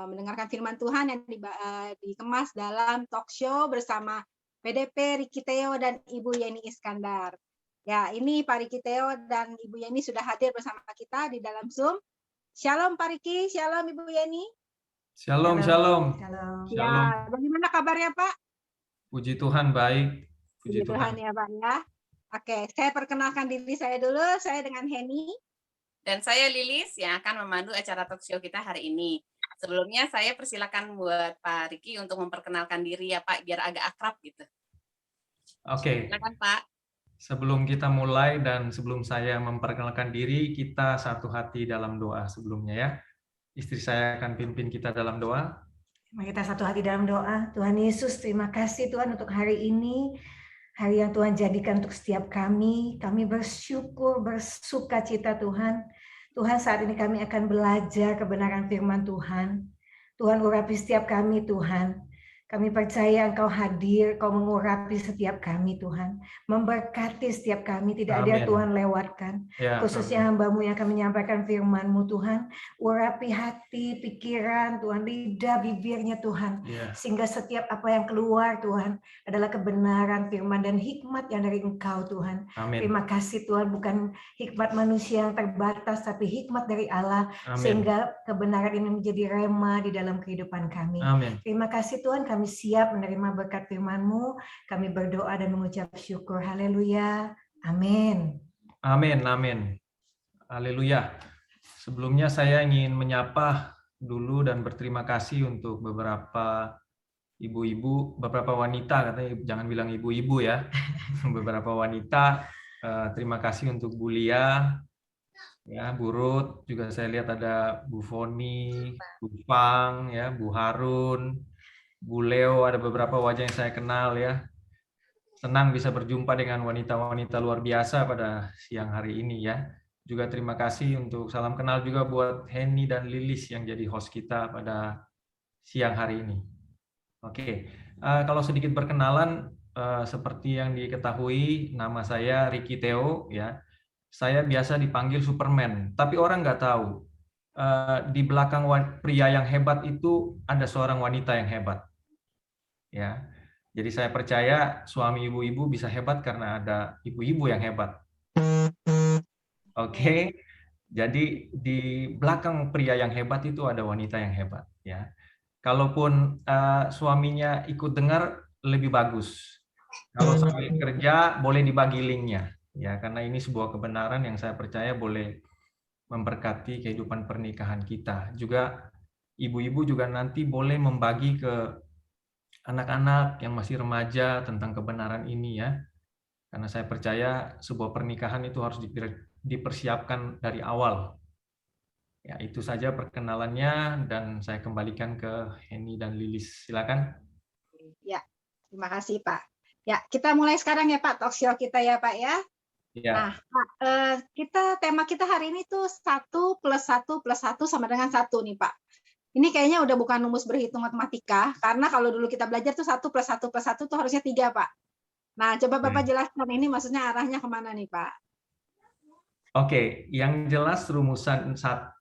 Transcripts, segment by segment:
mendengarkan firman Tuhan yang dikemas dalam talk show bersama PDP Ricky Theo dan Ibu Yeni Iskandar. Ya, ini Pak Ricky Theo dan Ibu Yeni sudah hadir bersama kita di dalam Zoom. Shalom Pak Ricky, shalom Ibu Yeni. Shalom, shalom. Shalom. Ya, bagaimana kabarnya Pak? Puji Tuhan, baik. Puji Tuhan ya Pak ya. Oke, saya perkenalkan diri saya dulu. Saya dengan Heni. Dan saya Lilis yang akan memandu acara talk show kita hari ini. Sebelumnya saya persilakan buat Pak Ricky untuk memperkenalkan diri ya Pak, biar agak akrab gitu. Oke. Silakan Pak. Sebelum kita mulai dan sebelum saya memperkenalkan diri, kita satu hati dalam doa sebelumnya ya. Istri saya akan pimpin kita dalam doa. Mari kita satu hati dalam doa. Tuhan Yesus, terima kasih Tuhan untuk hari ini. Hari yang Tuhan jadikan untuk setiap kami. Kami bersyukur, bersuka cita Tuhan. Tuhan, saat ini kami akan belajar kebenaran firman Tuhan. Tuhan urapi setiap kami Tuhan. Kami percaya Engkau hadir, Kau mengurapi setiap kami Tuhan. Memberkati setiap kami, tidak ada yang Tuhan lewatkan. Ya, khususnya hamba-Mu yang akan menyampaikan firman-Mu Tuhan. Urapi hati, pikiran Tuhan, lidah, bibirnya Tuhan. Ya. Sehingga setiap apa yang keluar Tuhan adalah kebenaran firman dan hikmat yang dari Engkau Tuhan. Amin. Terima kasih Tuhan, bukan hikmat manusia yang terbatas, tapi hikmat dari Allah. Amin. Sehingga kebenaran ini menjadi rema di dalam kehidupan kami. Amin. Terima kasih Tuhan, kami siap menerima berkat firman-Mu. Kami berdoa dan mengucap syukur. Haleluya. Amin. Amin, amin. Haleluya. Sebelumnya saya ingin menyapa dulu dan berterima kasih untuk beberapa ibu-ibu, beberapa wanita, katanya jangan bilang ibu-ibu ya. Beberapa wanita, terima kasih untuk Bu Lia, ya, Bu Ruth, juga saya lihat ada Bu Foni, Bu Fang, ya, Bu Harun, Bu Leo, ada beberapa wajah yang saya kenal ya. Senang bisa berjumpa dengan wanita-wanita luar biasa pada siang hari ini ya. Juga terima kasih untuk salam kenal juga buat Heni dan Lilis yang jadi host kita pada siang hari ini. Oke, kalau sedikit perkenalan, seperti yang diketahui, nama saya Ricky Theo ya. Saya biasa dipanggil Superman, tapi orang nggak tahu. Di belakang pria yang hebat itu ada seorang wanita yang hebat. Ya, jadi saya percaya suami ibu-ibu bisa hebat karena ada ibu-ibu yang hebat. Oke, jadi di belakang pria yang hebat itu ada wanita yang hebat. Ya, kalaupun suaminya ikut dengar lebih bagus. Kalau sambil kerja boleh dibagi linknya. Ya, karena ini sebuah kebenaran yang saya percaya boleh memberkati kehidupan pernikahan kita. Juga ibu-ibu juga nanti boleh membagi ke anak-anak yang masih remaja tentang kebenaran ini ya. Karena saya percaya sebuah pernikahan itu harus dipersiapkan dari awal. Ya, itu saja perkenalannya dan saya kembalikan ke Heni dan Lilis. Silakan. Ya, terima kasih Pak. Ya, kita mulai sekarang ya Pak, talk show kita ya Pak ya. Ya. Nah, Pak, tema kita hari ini tuh 1 + 1 + 1 sama dengan 1 nih Pak. Ini kayaknya udah bukan rumus berhitung matematika, karena kalau dulu kita belajar tuh 1 + 1 + 1 tuh harusnya 3, Pak. Nah, coba Bapak jelaskan ini maksudnya arahnya kemana nih, Pak? Oke, yang jelas rumusan 1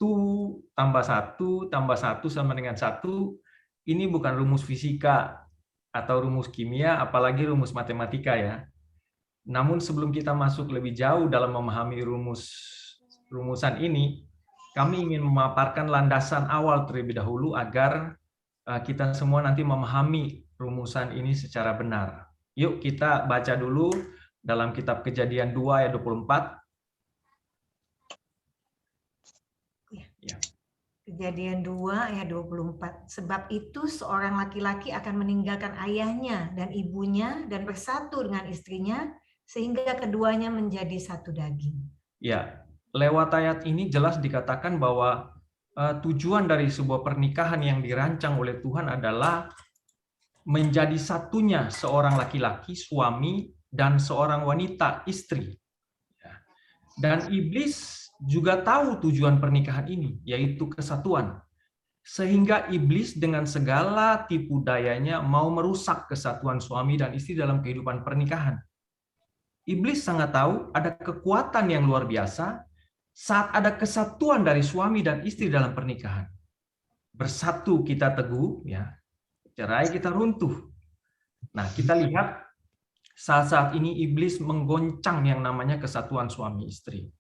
+ 1 + 1 sama dengan 1, ini bukan rumus fisika atau rumus kimia, apalagi rumus matematika ya. Namun sebelum kita masuk lebih jauh dalam memahami rumusan ini, kami ingin memaparkan landasan awal terlebih dahulu agar kita semua nanti memahami rumusan ini secara benar. Yuk kita baca dulu dalam kitab Kejadian 2 ayat 24. Ya. Kejadian 2 ayat 24. Sebab itu seorang laki-laki akan meninggalkan ayahnya dan ibunya dan bersatu dengan istrinya sehingga keduanya menjadi satu daging. Ya. Lewat ayat ini jelas dikatakan bahwa tujuan dari sebuah pernikahan yang dirancang oleh Tuhan adalah menjadi satunya seorang laki-laki, suami, dan seorang wanita, istri. Dan iblis juga tahu tujuan pernikahan ini, yaitu kesatuan. Sehingga iblis dengan segala tipu dayanya mau merusak kesatuan suami dan istri dalam kehidupan pernikahan. Iblis sangat tahu ada kekuatan yang luar biasa saat ada kesatuan dari suami dan istri dalam pernikahan. bersatu kita teguh, ya, cerai kita runtuh. Nah, kita lihat saat-saat ini iblis menggoncang yang namanya kesatuan suami istri.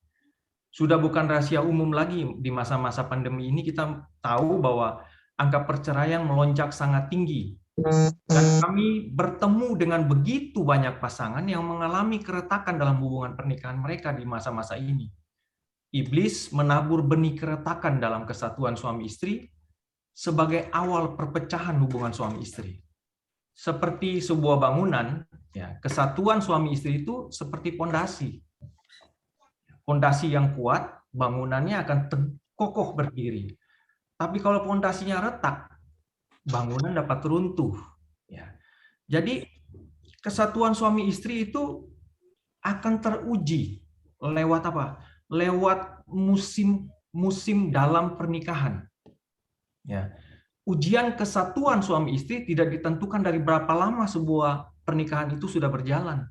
Sudah bukan rahasia umum lagi di masa-masa pandemi ini, kita tahu bahwa angka perceraian melonjak sangat tinggi. Dan kami bertemu dengan begitu banyak pasangan yang mengalami keretakan dalam hubungan pernikahan mereka di masa-masa ini. Iblis menabur benih keretakan dalam kesatuan suami istri sebagai awal perpecahan hubungan suami istri. Seperti sebuah bangunan, ya, kesatuan suami istri itu seperti pondasi. Pondasi yang kuat, bangunannya akan kokoh berdiri. Tapi kalau pondasinya retak, bangunan dapat runtuh. Ya. Jadi kesatuan suami istri itu akan teruji lewat apa? Lewat musim dalam pernikahan. Ya. Ujian kesatuan suami istri tidak ditentukan dari berapa lama sebuah pernikahan itu sudah berjalan.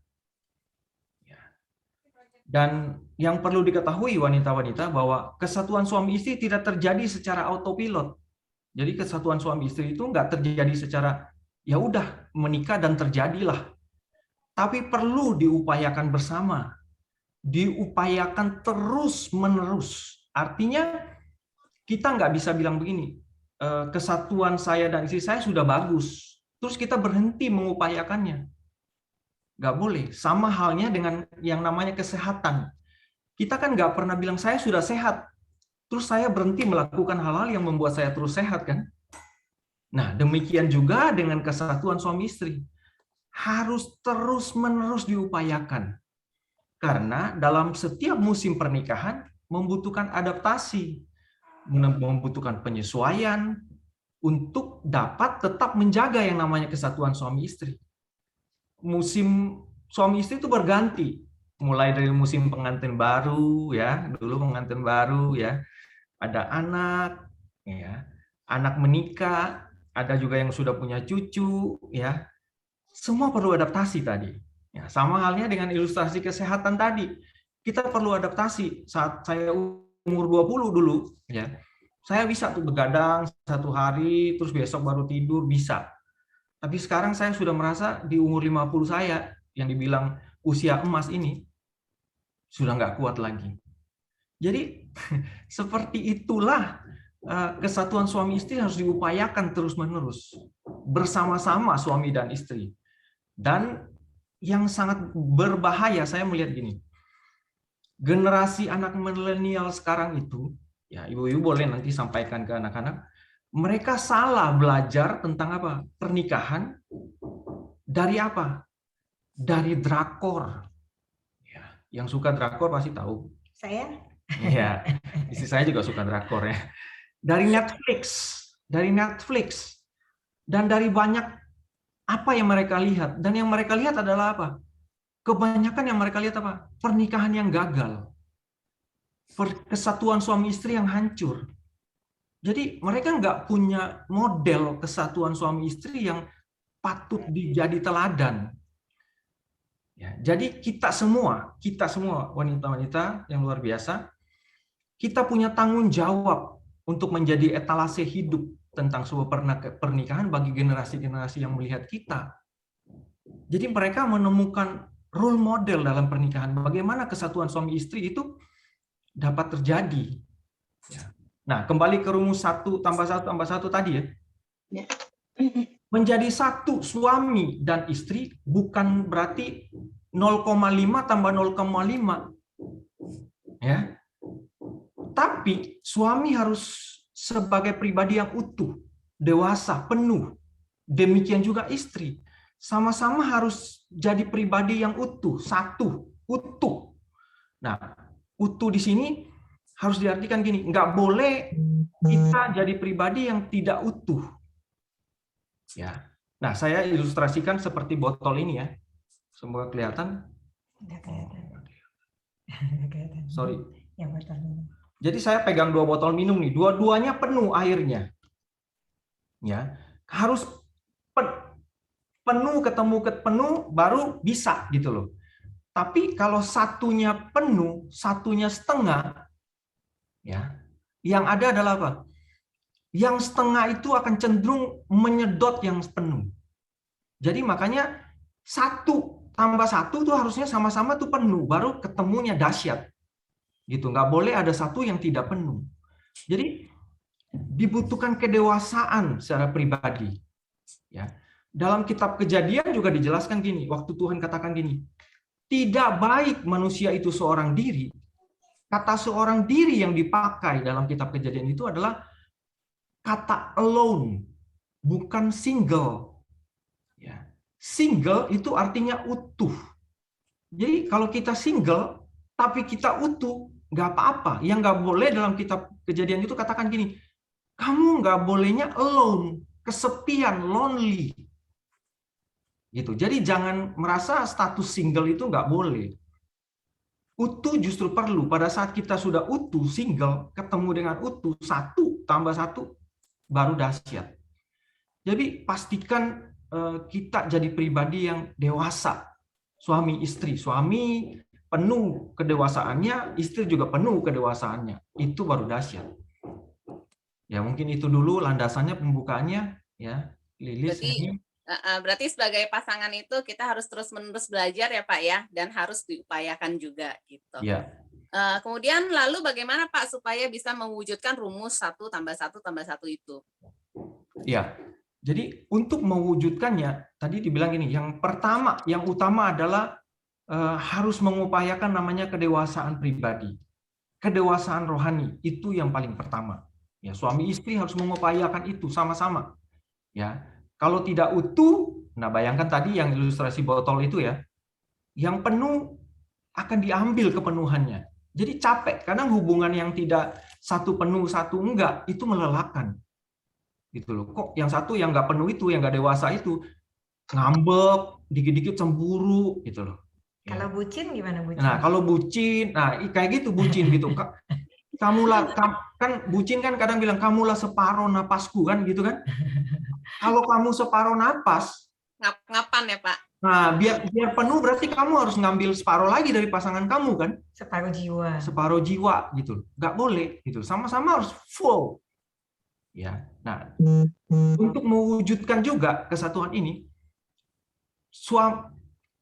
Dan yang perlu diketahui wanita-wanita bahwa kesatuan suami istri tidak terjadi secara autopilot. Jadi kesatuan suami istri itu nggak terjadi secara ya udah menikah dan terjadilah. Tapi perlu diupayakan bersama. Diupayakan terus-menerus. Artinya kita nggak bisa bilang begini, kesatuan saya dan istri saya sudah bagus. Terus kita berhenti mengupayakannya. Nggak boleh. Sama halnya dengan yang namanya kesehatan. Kita kan nggak pernah bilang saya sudah sehat, terus saya berhenti melakukan hal-hal yang membuat saya terus sehat, kan? Nah, demikian juga dengan kesatuan suami istri. Harus terus-menerus diupayakan. Karena dalam setiap musim pernikahan membutuhkan adaptasi, membutuhkan penyesuaian untuk dapat tetap menjaga yang namanya kesatuan suami istri. Musim suami istri itu berganti, mulai dari musim pengantin baru, ya, dulu pengantin baru, ya, ada anak, ya, anak menikah, ada juga yang sudah punya cucu, ya, semua perlu adaptasi tadi. Ya, sama halnya dengan ilustrasi kesehatan tadi, kita perlu adaptasi. Saat saya umur 20 dulu, ya, saya bisa tuh begadang 1 hari, terus besok baru tidur, bisa. Tapi sekarang saya sudah merasa di umur 50 saya, yang dibilang usia emas ini, sudah nggak kuat lagi. Jadi, seperti itulah kesatuan suami istri harus diupayakan terus-menerus. Bersama-sama suami dan istri. Dan yang sangat berbahaya, saya melihat gini, generasi anak milenial sekarang itu, ya ibu-ibu boleh nanti sampaikan ke anak-anak, mereka salah belajar tentang apa? Pernikahan dari apa? Dari drakor. Ya, yang suka drakor pasti tahu. Saya? Iya, istri saya juga suka drakor ya. Dari Netflix, dan dari banyak apa yang mereka lihat. Dan yang mereka lihat adalah apa? Kebanyakan yang mereka lihat apa? Pernikahan yang gagal. Kesatuan suami istri yang hancur. Jadi mereka nggak punya model kesatuan suami istri yang patut dijadi teladan. Ya, jadi kita semua wanita-wanita yang luar biasa, kita punya tanggung jawab untuk menjadi etalase hidup tentang sebuah pernikahan bagi generasi-generasi yang melihat kita. Jadi mereka menemukan role model dalam pernikahan, bagaimana kesatuan suami istri itu dapat terjadi. Nah, kembali ke rumus 1 tambah 1 tambah 1 tadi ya. Menjadi satu suami dan istri bukan berarti 0,5 tambah 0,5. Ya. Tapi suami harus sebagai pribadi yang utuh, dewasa, penuh. Demikian juga istri. Sama-sama harus jadi pribadi yang utuh, satu, utuh. Nah, utuh di sini harus diartikan gini, nggak boleh kita jadi pribadi yang tidak utuh. Ya. Nah, saya ilustrasikan seperti botol ini ya. Semoga kelihatan. Nggak kelihatan. Sorry. Yang botol minum. Jadi saya pegang 2 botol minum nih, dua-duanya penuh airnya. Ya, harus penuh ketemu penuh baru bisa gitu loh. Tapi kalau satunya penuh, satunya setengah, ya, yang ada adalah apa? yang setengah itu akan cenderung menyedot yang penuh. Jadi makanya 1 tambah 1 tuh harusnya sama-sama tuh penuh, baru ketemunya dahsyat. Gitu, nggak boleh ada satu yang tidak penuh. Jadi dibutuhkan kedewasaan secara pribadi. Ya. Dalam kitab Kejadian juga dijelaskan gini, waktu Tuhan katakan gini, tidak baik manusia itu seorang diri. Kata seorang diri yang dipakai dalam kitab Kejadian itu adalah kata alone, bukan single. Ya. Single itu artinya utuh. Jadi kalau kita single, tapi kita utuh, nggak apa-apa. Yang nggak boleh dalam kitab Kejadian itu katakan gini, kamu nggak bolehnya alone, kesepian, lonely. Gitu. Jadi jangan merasa status single itu nggak boleh. Utuh justru perlu. Pada saat kita sudah utuh, single, ketemu dengan utuh, 1 tambah 1, baru dahsyat. Jadi pastikan kita jadi pribadi yang dewasa. Suami istri. Suami penuh kedewasaannya, istri juga penuh kedewasaannya. Itu baru dahsyat. Ya mungkin itu dulu landasannya, pembukaannya. Ya, Lilis. Berarti sebagai pasangan itu kita harus terus-menerus belajar ya Pak ya, dan harus diupayakan juga gitu. Ya. Kemudian lalu bagaimana Pak supaya bisa mewujudkan rumus 1 tambah 1 tambah 1 itu? Ya, jadi untuk mewujudkannya tadi dibilang ini, yang pertama, yang utama adalah harus mengupayakan namanya kedewasaan pribadi, kedewasaan rohani, itu yang paling pertama. Ya, suami istri harus mengupayakan itu sama-sama. Ya, kalau tidak utuh, nah bayangkan tadi yang ilustrasi botol itu ya, yang penuh akan diambil kepenuhannya. Jadi capek, karena hubungan yang tidak satu penuh satu enggak itu melelahkan. Gitu loh. Kok yang satu yang nggak penuh itu, yang nggak dewasa itu ngambek, dikit-dikit cemburu gitu loh. Ya. Kalau bucin gimana bucin? Nah, kalau bucin, nah kayak gitu bucin gitu. Kamulah kan bucin kan kadang bilang kamulah separuh napasku kan gitu kan. Kalau kamu separuh napas, ngap-ngapan ya Pak. Nah, biar penuh berarti kamu harus ngambil separuh lagi dari pasangan kamu kan? Separuh jiwa. Separuh jiwa gitu. Nggak boleh gitu. Sama-sama harus full. Ya. Nah, untuk mewujudkan juga kesatuan ini,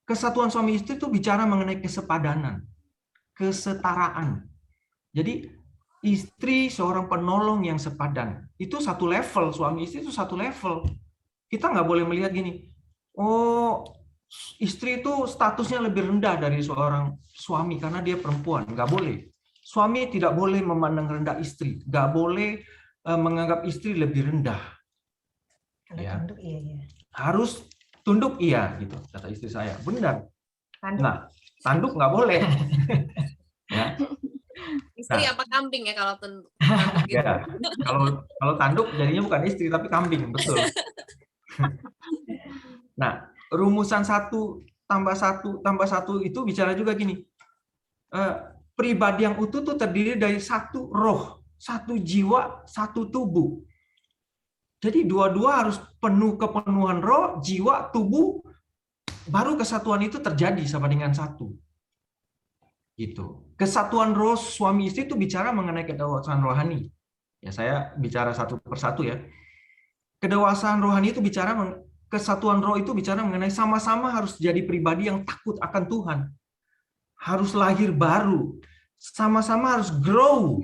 kesatuan suami istri itu bicara mengenai kesepadanan, kesetaraan. Jadi istri seorang penolong yang sepadan. Itu satu level, suami istri itu satu level. Kita nggak boleh melihat gini, oh istri itu statusnya lebih rendah dari seorang suami karena dia perempuan. Nggak boleh. Suami tidak boleh memandang rendah istri. Nggak boleh menganggap istri lebih rendah. Kalau Ya. tunduk iya. Harus tunduk iya gitu kata istri saya. Benar. Tanduk. Nah, tanduk nggak boleh. Ya. Istri apa kambing ya kalau tunduk gitu. Ya. Kalau tanduk jadinya bukan istri tapi kambing, betul. Nah, rumusan 1 tambah 1 tambah 1 itu bicara juga gini. Pribadi yang utuh tuh terdiri dari 1 roh, 1 jiwa, 1 tubuh. Jadi dua-dua harus penuh kepenuhan roh, jiwa, tubuh, baru kesatuan itu terjadi sama dengan 1. Gitu. Kesatuan roh suami istri itu bicara mengenai kedewasaan rohani. Ya, saya bicara satu persatu ya. Kedewasaan rohani itu bicara kesatuan roh itu bicara mengenai sama-sama harus jadi pribadi yang takut akan Tuhan. Harus lahir baru. Sama-sama harus grow.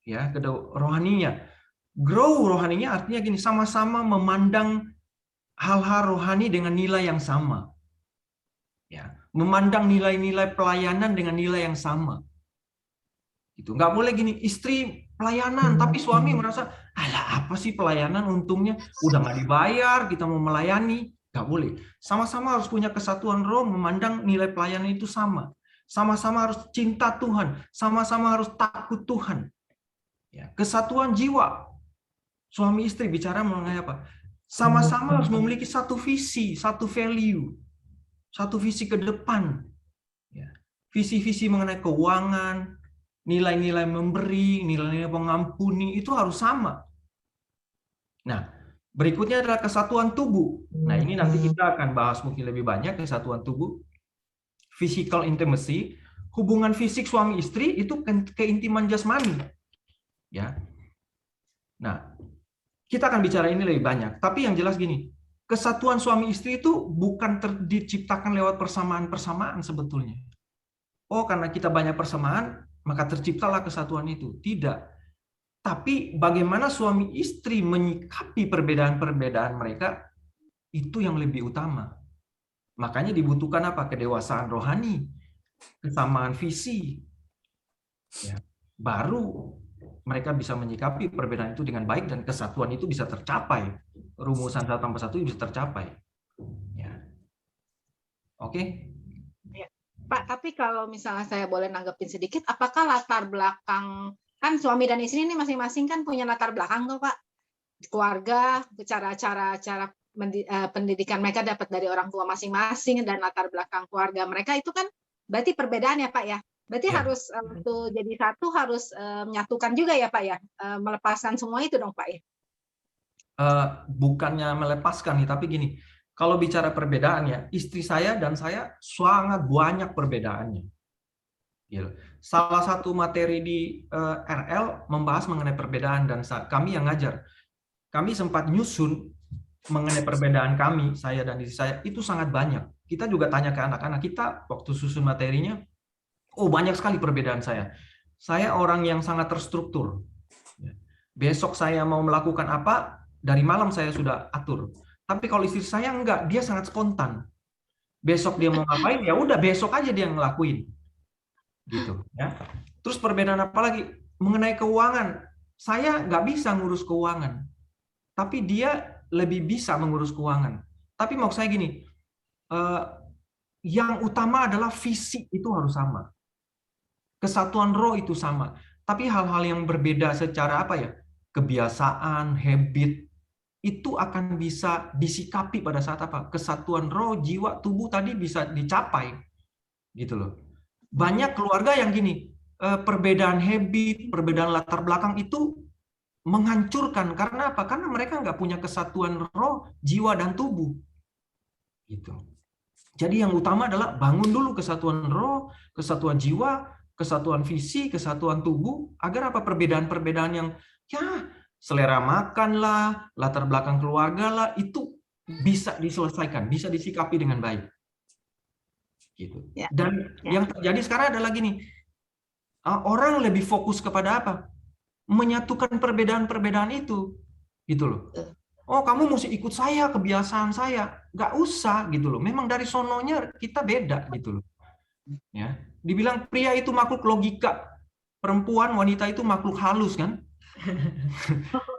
Ya, rohaninya. Grow rohaninya artinya gini, sama-sama memandang hal-hal rohani dengan nilai yang sama. Ya, memandang nilai-nilai pelayanan dengan nilai yang sama. Gitu. Nggak boleh gini, istri pelayanan, tapi suami merasa, alah apa sih pelayanan untungnya? Udah nggak dibayar, kita mau melayani. Nggak boleh. Sama-sama harus punya kesatuan roh, memandang nilai pelayanan itu sama. Sama-sama harus cinta Tuhan. Sama-sama harus takut Tuhan. Ya. Kesatuan jiwa. Suami istri bicara mengenai apa? Sama-sama harus memiliki satu visi, satu value. Satu visi ke depan. Ya. Visi-visi mengenai keuangan, nilai-nilai memberi, nilai-nilai mengampuni, itu harus sama. Nah, berikutnya adalah kesatuan tubuh. Nah, ini nanti kita akan bahas mungkin lebih banyak kesatuan tubuh. Physical intimacy, hubungan fisik suami istri itu keintiman jasmani. Ya. Nah, kita akan bicara ini lebih banyak. Tapi yang jelas gini, kesatuan suami istri itu bukan diciptakan lewat persamaan-persamaan sebetulnya. Oh, karena kita banyak persamaan, maka terciptalah kesatuan itu. Tidak. Tapi bagaimana suami istri menyikapi perbedaan-perbedaan mereka, itu yang lebih utama. Makanya dibutuhkan apa? Kedewasaan rohani, kesamaan visi. Ya. Baru mereka bisa menyikapi perbedaan itu dengan baik dan kesatuan itu bisa tercapai. Rumusan 1+1 bisa tercapai. Ya. Oke? Ya. Pak, tapi kalau misalnya saya boleh nanggepin sedikit, apakah latar belakang, kan suami dan istri ini masing-masing kan punya latar belakang tuh Pak, keluarga, cara pendidikan mereka dapat dari orang tua masing-masing dan latar belakang keluarga mereka itu kan berarti perbedaan ya Pak ya. Berarti Ya. harus untuk jadi satu harus menyatukan juga ya Pak ya, melepaskan semua itu dong Pak ya. Bukannya melepaskan nih, tapi gini, kalau bicara perbedaan ya, istri saya dan saya sangat banyak perbedaannya. Gitu. Salah satu materi di RL membahas mengenai perbedaan dan kami yang ngajar. Kami sempat nyusun mengenai perbedaan kami, saya dan istri saya, itu sangat banyak. Kita juga tanya ke anak-anak kita waktu susun materinya, oh banyak sekali perbedaan saya. Saya orang yang sangat terstruktur. Besok saya mau melakukan apa, dari malam saya sudah atur. Tapi kalau istri saya enggak, dia sangat spontan. Besok dia mau ngapain, ya udah besok aja dia ngelakuin. Gitu ya. Terus perbedaan apa lagi? Mengenai keuangan. Saya nggak bisa ngurus keuangan. Tapi dia lebih bisa mengurus keuangan. Tapi mau saya gini, yang utama adalah visi itu harus sama. Kesatuan roh itu sama. Tapi hal-hal yang berbeda secara apa ya? Kebiasaan, habit, itu akan bisa disikapi pada saat apa? Kesatuan roh, jiwa, tubuh tadi bisa dicapai. Gitu loh. Banyak keluarga yang gini, perbedaan habit, perbedaan latar belakang itu menghancurkan. Karena apa? Karena mereka nggak punya kesatuan roh, jiwa, dan tubuh. Gitu. Jadi yang utama adalah bangun dulu kesatuan roh, kesatuan jiwa, kesatuan visi, kesatuan tubuh, agar apa? Perbedaan-perbedaan yang ya selera makan lah, latar belakang keluarga lah, itu bisa diselesaikan, bisa disikapi dengan baik. Gitu. Ya. Dan yang terjadi sekarang adalah gini, orang lebih fokus kepada apa? Menyatukan perbedaan-perbedaan itu, gitu loh. Oh, kamu mesti ikut saya, kebiasaan saya. Nggak usah, gitu loh. Memang dari sononya kita beda, gitu loh. Ya, dibilang pria itu makhluk logika, perempuan, wanita itu makhluk halus, kan?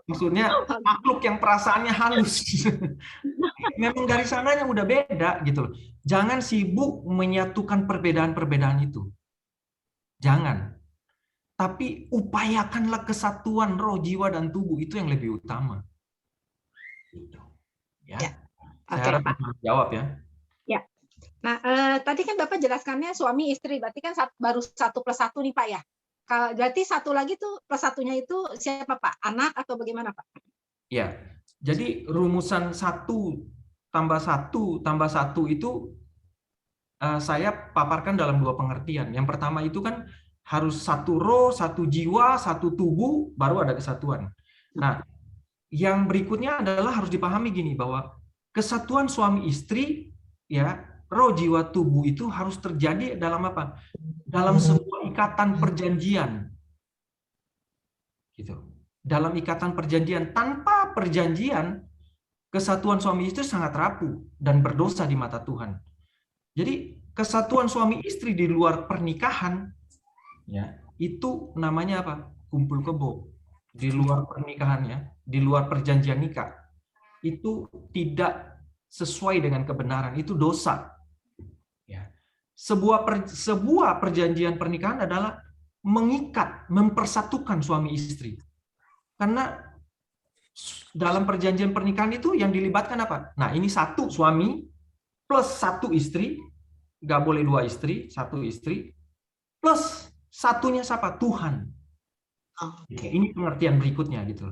Maksudnya makhluk yang perasaannya halus. Memang dari sananya udah beda gitu loh. Jangan sibuk menyatukan perbedaan-perbedaan itu. Jangan. Tapi upayakanlah kesatuan roh, jiwa, dan tubuh, itu yang lebih utama. Gitu. Ya. Saya harap jawab ya. Ya. Nah, tadi kan Bapak jelaskannya suami istri, berarti kan baru 1+1 nih Pak ya. Berarti satu lagi tuh plus satunya itu siapa Pak? Anak atau bagaimana Pak? Ya, jadi rumusan 1+1 itu saya paparkan dalam 2 pengertian. Yang pertama itu kan harus satu roh, satu jiwa, satu tubuh, baru ada kesatuan. Nah, yang berikutnya adalah harus dipahami gini, bahwa kesatuan suami istri, ya, roh, jiwa, tubuh itu harus terjadi dalam apa? Dalam sebuah ikatan perjanjian. Gitu. Dalam ikatan perjanjian. Tanpa perjanjian, kesatuan suami istri sangat rapuh dan berdosa di mata Tuhan. Jadi kesatuan suami istri di luar pernikahan, ya, itu namanya apa? Kumpul kebo. Di luar pernikahannya, di luar perjanjian nikah, itu tidak sesuai dengan kebenaran, itu dosa. Ya. Sebuah perjanjian pernikahan adalah mengikat, mempersatukan suami istri. Karena dalam perjanjian pernikahan itu yang dilibatkan apa? Nah, ini satu suami plus satu istri, nggak boleh 2 istri, 1 istri, plus satunya siapa? Tuhan. Okay. Ini pengertian berikutnya gitu.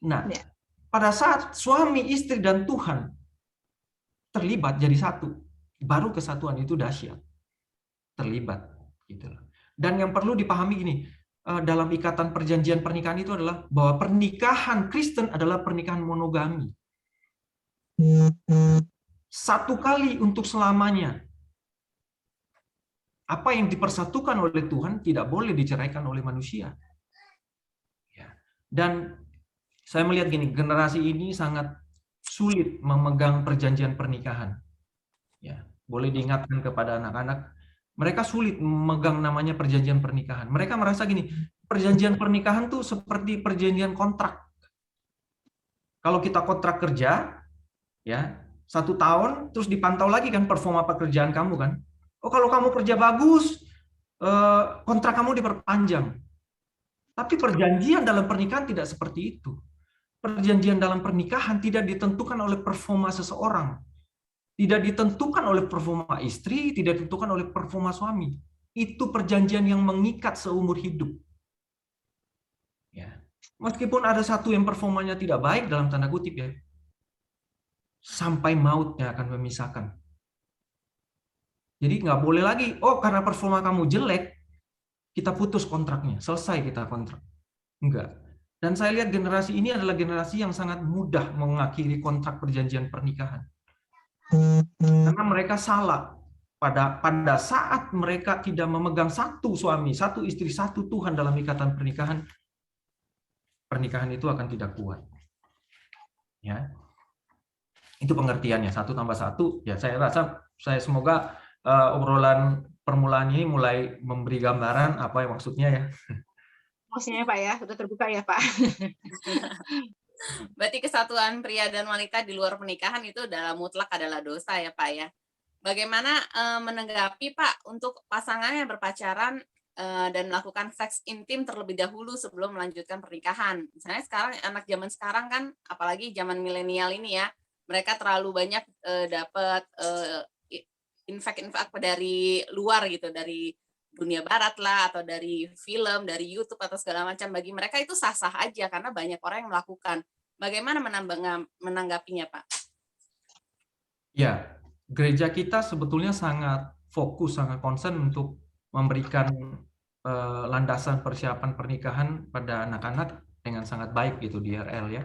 Nah, pada saat suami, istri, dan Tuhan terlibat jadi satu, baru kesatuan itu dahsyat. Terlibat gitu. Dan yang perlu dipahami gini, dalam ikatan perjanjian pernikahan itu adalah bahwa pernikahan Kristen adalah pernikahan monogami. Satu kali untuk selamanya. Apa yang dipersatukan oleh Tuhan tidak boleh diceraikan oleh manusia. Dan saya melihat gini, generasi ini sangat sulit memegang perjanjian pernikahan. Ya, boleh diingatkan kepada anak-anak, mereka sulit memegang namanya perjanjian pernikahan. Mereka merasa gini, perjanjian pernikahan tuh seperti perjanjian kontrak. Kalau kita kontrak kerja, ya 1 tahun, terus dipantau lagi kan performa pekerjaan kamu kan. Oh kalau kamu kerja bagus, kontrak kamu diperpanjang. Tapi perjanjian dalam pernikahan tidak seperti itu. Perjanjian dalam pernikahan tidak ditentukan oleh performa seseorang. Tidak ditentukan oleh performa istri, tidak ditentukan oleh performa suami. Itu perjanjian yang mengikat seumur hidup. Ya. Meskipun ada satu yang performanya tidak baik dalam tanda kutip ya, sampai mautnya akan memisahkan. Jadi nggak boleh lagi, oh karena performa kamu jelek, kita putus kontraknya, selesai kita kontrak. Enggak. Dan saya lihat generasi ini adalah generasi yang sangat mudah mengakhiri kontrak perjanjian pernikahan. Karena mereka salah. Pada saat mereka tidak memegang satu suami, satu istri, satu Tuhan dalam ikatan pernikahan, pernikahan itu akan tidak kuat. Ya. Itu pengertiannya, 1 tambah 1. Ya, saya semoga obrolan permulaan ini mulai memberi gambaran apa yang maksudnya ya. Maksudnya Pak ya, sudah terbuka ya Pak. Berarti kesatuan pria dan wanita di luar pernikahan itu dalam mutlak adalah dosa ya Pak ya. Bagaimana menanggapi Pak untuk pasangan yang berpacaran dan melakukan seks intim terlebih dahulu sebelum melanjutkan pernikahan? Misalnya sekarang anak zaman sekarang kan, apalagi zaman milenial ini ya, mereka terlalu banyak dapat infak-infak dari luar gitu, dari dunia barat lah, atau dari film, dari YouTube, atau segala macam. Bagi mereka itu sah-sah aja, karena banyak orang yang melakukan. Bagaimana menanggapinya, Pak? Ya, gereja kita sebetulnya sangat fokus, sangat concern untuk memberikan landasan persiapan pernikahan pada anak-anak dengan sangat baik gitu di RL ya.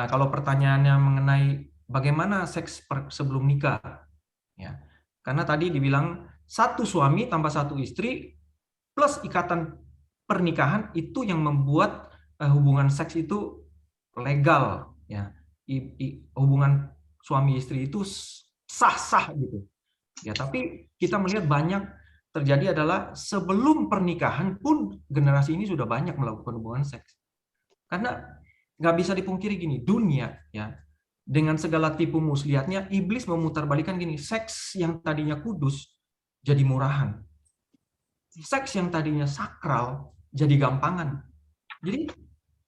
Kalau pertanyaannya mengenai bagaimana seks sebelum nikah, ya, karena tadi dibilang 1 suami tambah 1 istri plus ikatan pernikahan itu yang membuat hubungan seks itu legal, ya. Hubungan suami istri itu sah-sah gitu. Ya, tapi kita melihat banyak terjadi adalah sebelum pernikahan pun generasi ini sudah banyak melakukan hubungan seks. Karena nggak bisa dipungkiri gini, dunia ya dengan segala tipu muslihatnya, iblis memutarbalikkan gini, seks yang tadinya kudus jadi murahan. Seks yang tadinya sakral jadi gampangan. Jadi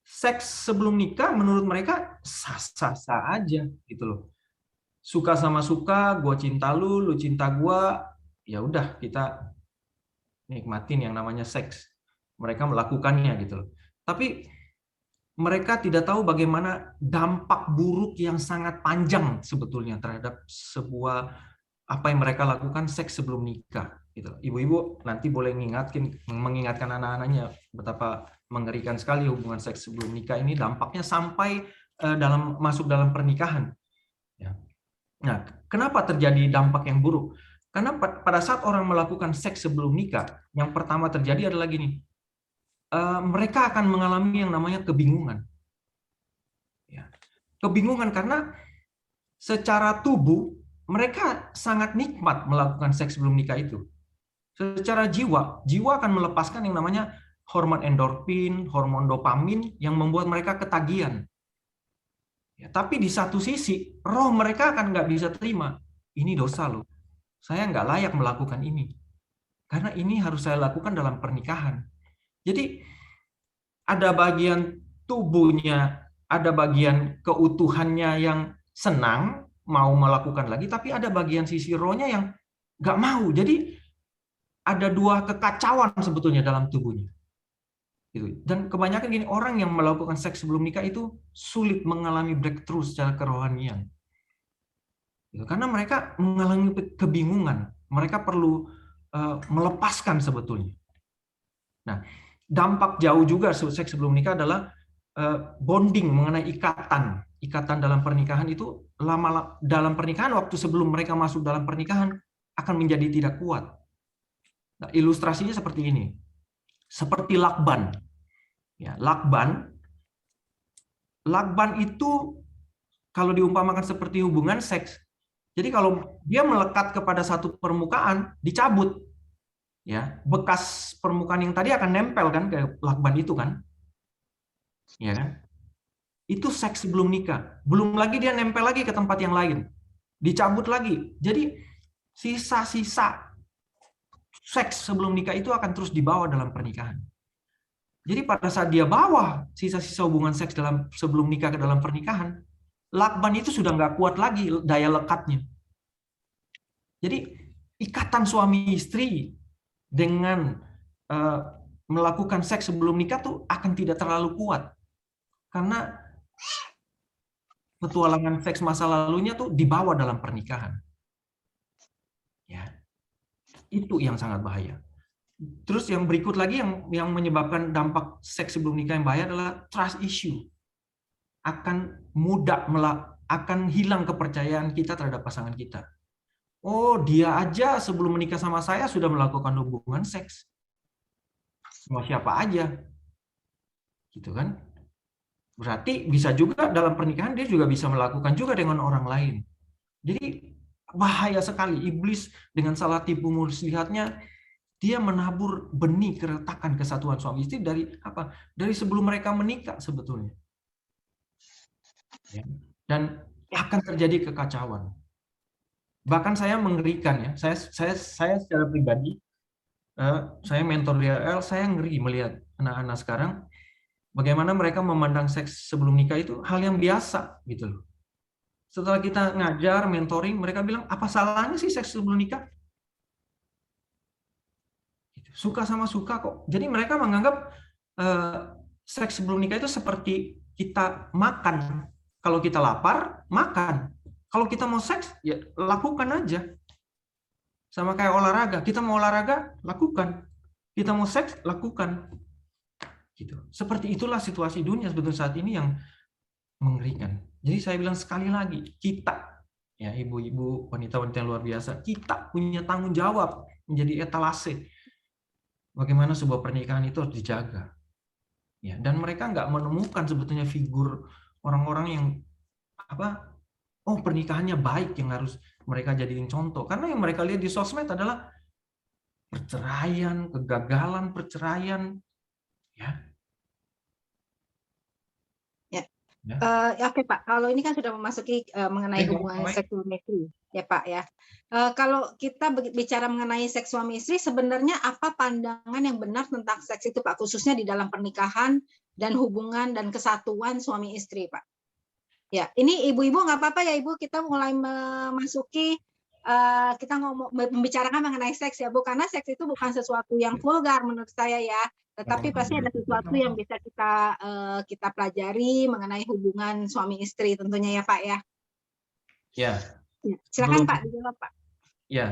seks sebelum nikah menurut mereka sah-sah aja gitu loh. Suka sama suka, gue cinta lu cinta gue, ya udah kita nikmatin yang namanya seks. Mereka melakukannya gitu loh. Tapi mereka tidak tahu bagaimana dampak buruk yang sangat panjang sebetulnya terhadap sebuah apa yang mereka lakukan seks sebelum nikah. Gitu. Ibu-ibu nanti boleh mengingatkan anak-anaknya betapa mengerikan sekali hubungan seks sebelum nikah ini dampaknya sampai masuk dalam pernikahan. Ya. Nah, kenapa terjadi dampak yang buruk? Karena pada saat orang melakukan seks sebelum nikah, yang pertama terjadi adalah gini, mereka akan mengalami yang namanya kebingungan. Ya. Kebingungan karena secara tubuh mereka sangat nikmat melakukan seks sebelum nikah itu. Secara jiwa akan melepaskan yang namanya hormon endorfin, hormon dopamin yang membuat mereka ketagihan. Ya, tapi di satu sisi, roh mereka akan nggak bisa terima. Ini dosa loh. Saya nggak layak melakukan ini. Karena ini harus saya lakukan dalam pernikahan. Jadi, ada bagian tubuhnya, ada bagian keutuhannya yang senang, mau melakukan lagi, tapi ada bagian sisi rohnya yang nggak mau. Jadi, ada 2 kekacauan sebetulnya dalam tubuhnya. Dan kebanyakan gini, orang yang melakukan seks sebelum nikah itu sulit mengalami breakthrough secara kerohanian. Karena mereka mengalami kebingungan. Mereka perlu melepaskan sebetulnya. Nah, dampak jauh juga seks sebelum nikah adalah bonding, mengenai ikatan dalam pernikahan itu dalam pernikahan, waktu sebelum mereka masuk dalam pernikahan akan menjadi tidak kuat. Nah, ilustrasinya seperti ini, seperti lakban. Ya, lakban itu kalau diumpamakan seperti hubungan seks. Jadi kalau dia melekat kepada satu permukaan, dicabut, ya bekas permukaan yang tadi akan nempel kan ke lakban itu kan, ya kan? Itu seks sebelum nikah. Belum lagi dia nempel lagi ke tempat yang lain, dicabut lagi. Jadi sisa-sisa seks sebelum nikah itu akan terus dibawa dalam pernikahan. Jadi pada saat dia bawa sisa-sisa hubungan seks sebelum nikah ke dalam pernikahan, lakban itu sudah nggak kuat lagi daya lekatnya. Jadi ikatan suami istri dengan melakukan seks sebelum nikah tuh akan tidak terlalu kuat. Karena petualangan seks masa lalunya tuh dibawa dalam pernikahan. Ya. Itu yang sangat bahaya. Terus yang berikut lagi yang menyebabkan dampak seks sebelum nikah yang bahaya adalah trust issue. Akan hilang kepercayaan kita terhadap pasangan kita. Oh, dia aja sebelum menikah sama saya sudah melakukan hubungan seks sama siapa aja. Gitu kan? Berarti bisa juga dalam pernikahan dia juga bisa melakukan juga dengan orang lain. Jadi bahaya sekali, iblis dengan salah tipu muslihatnya dia menabur benih keretakan kesatuan suami istri dari apa? Dari sebelum mereka menikah sebetulnya. Ya. Dan akan terjadi kekacauan. Bahkan saya mengerikan ya. Saya secara pribadi, saya mentor DLL, saya ngeri melihat anak-anak sekarang bagaimana mereka memandang seks sebelum nikah itu hal yang biasa gitu loh. Setelah kita ngajar, mentoring, mereka bilang, apa salahnya sih seks sebelum nikah? Suka sama suka kok. Jadi mereka menganggap seks sebelum nikah itu seperti kita makan. Kalau kita lapar, makan. Kalau kita mau seks, ya lakukan aja. Sama kayak olahraga. Kita mau olahraga, lakukan. Kita mau seks, lakukan. Gitu. Seperti itulah situasi dunia sebetulnya saat ini yang mengerikan. Jadi saya bilang sekali lagi, kita, ya ibu-ibu, wanita-wanita yang luar biasa, kita punya tanggung jawab menjadi etalase. Bagaimana sebuah pernikahan itu harus dijaga. Ya, dan mereka nggak menemukan sebetulnya figur orang-orang yang pernikahannya baik yang harus mereka jadiin contoh. Karena yang mereka lihat di sosmed adalah perceraian, kegagalan perceraian. Ya. Oke Pak, kalau ini kan sudah memasuki mengenai hubungan seks suami istri, ya Pak ya. Kalau kita bicara mengenai seks suami istri, sebenarnya apa pandangan yang benar tentang seks itu Pak, khususnya di dalam pernikahan dan hubungan dan kesatuan suami istri Pak? Ya, ini ibu-ibu nggak apa-apa ya Ibu, kita mulai memasuki kita membicarakan mengenai seks ya Bu, karena seks itu bukan sesuatu yang vulgar menurut saya ya. Tetapi pasti ada sesuatu yang bisa kita pelajari mengenai hubungan suami istri tentunya ya Pak ya. Ya. Silakan Pak, dijawab Pak. Ya,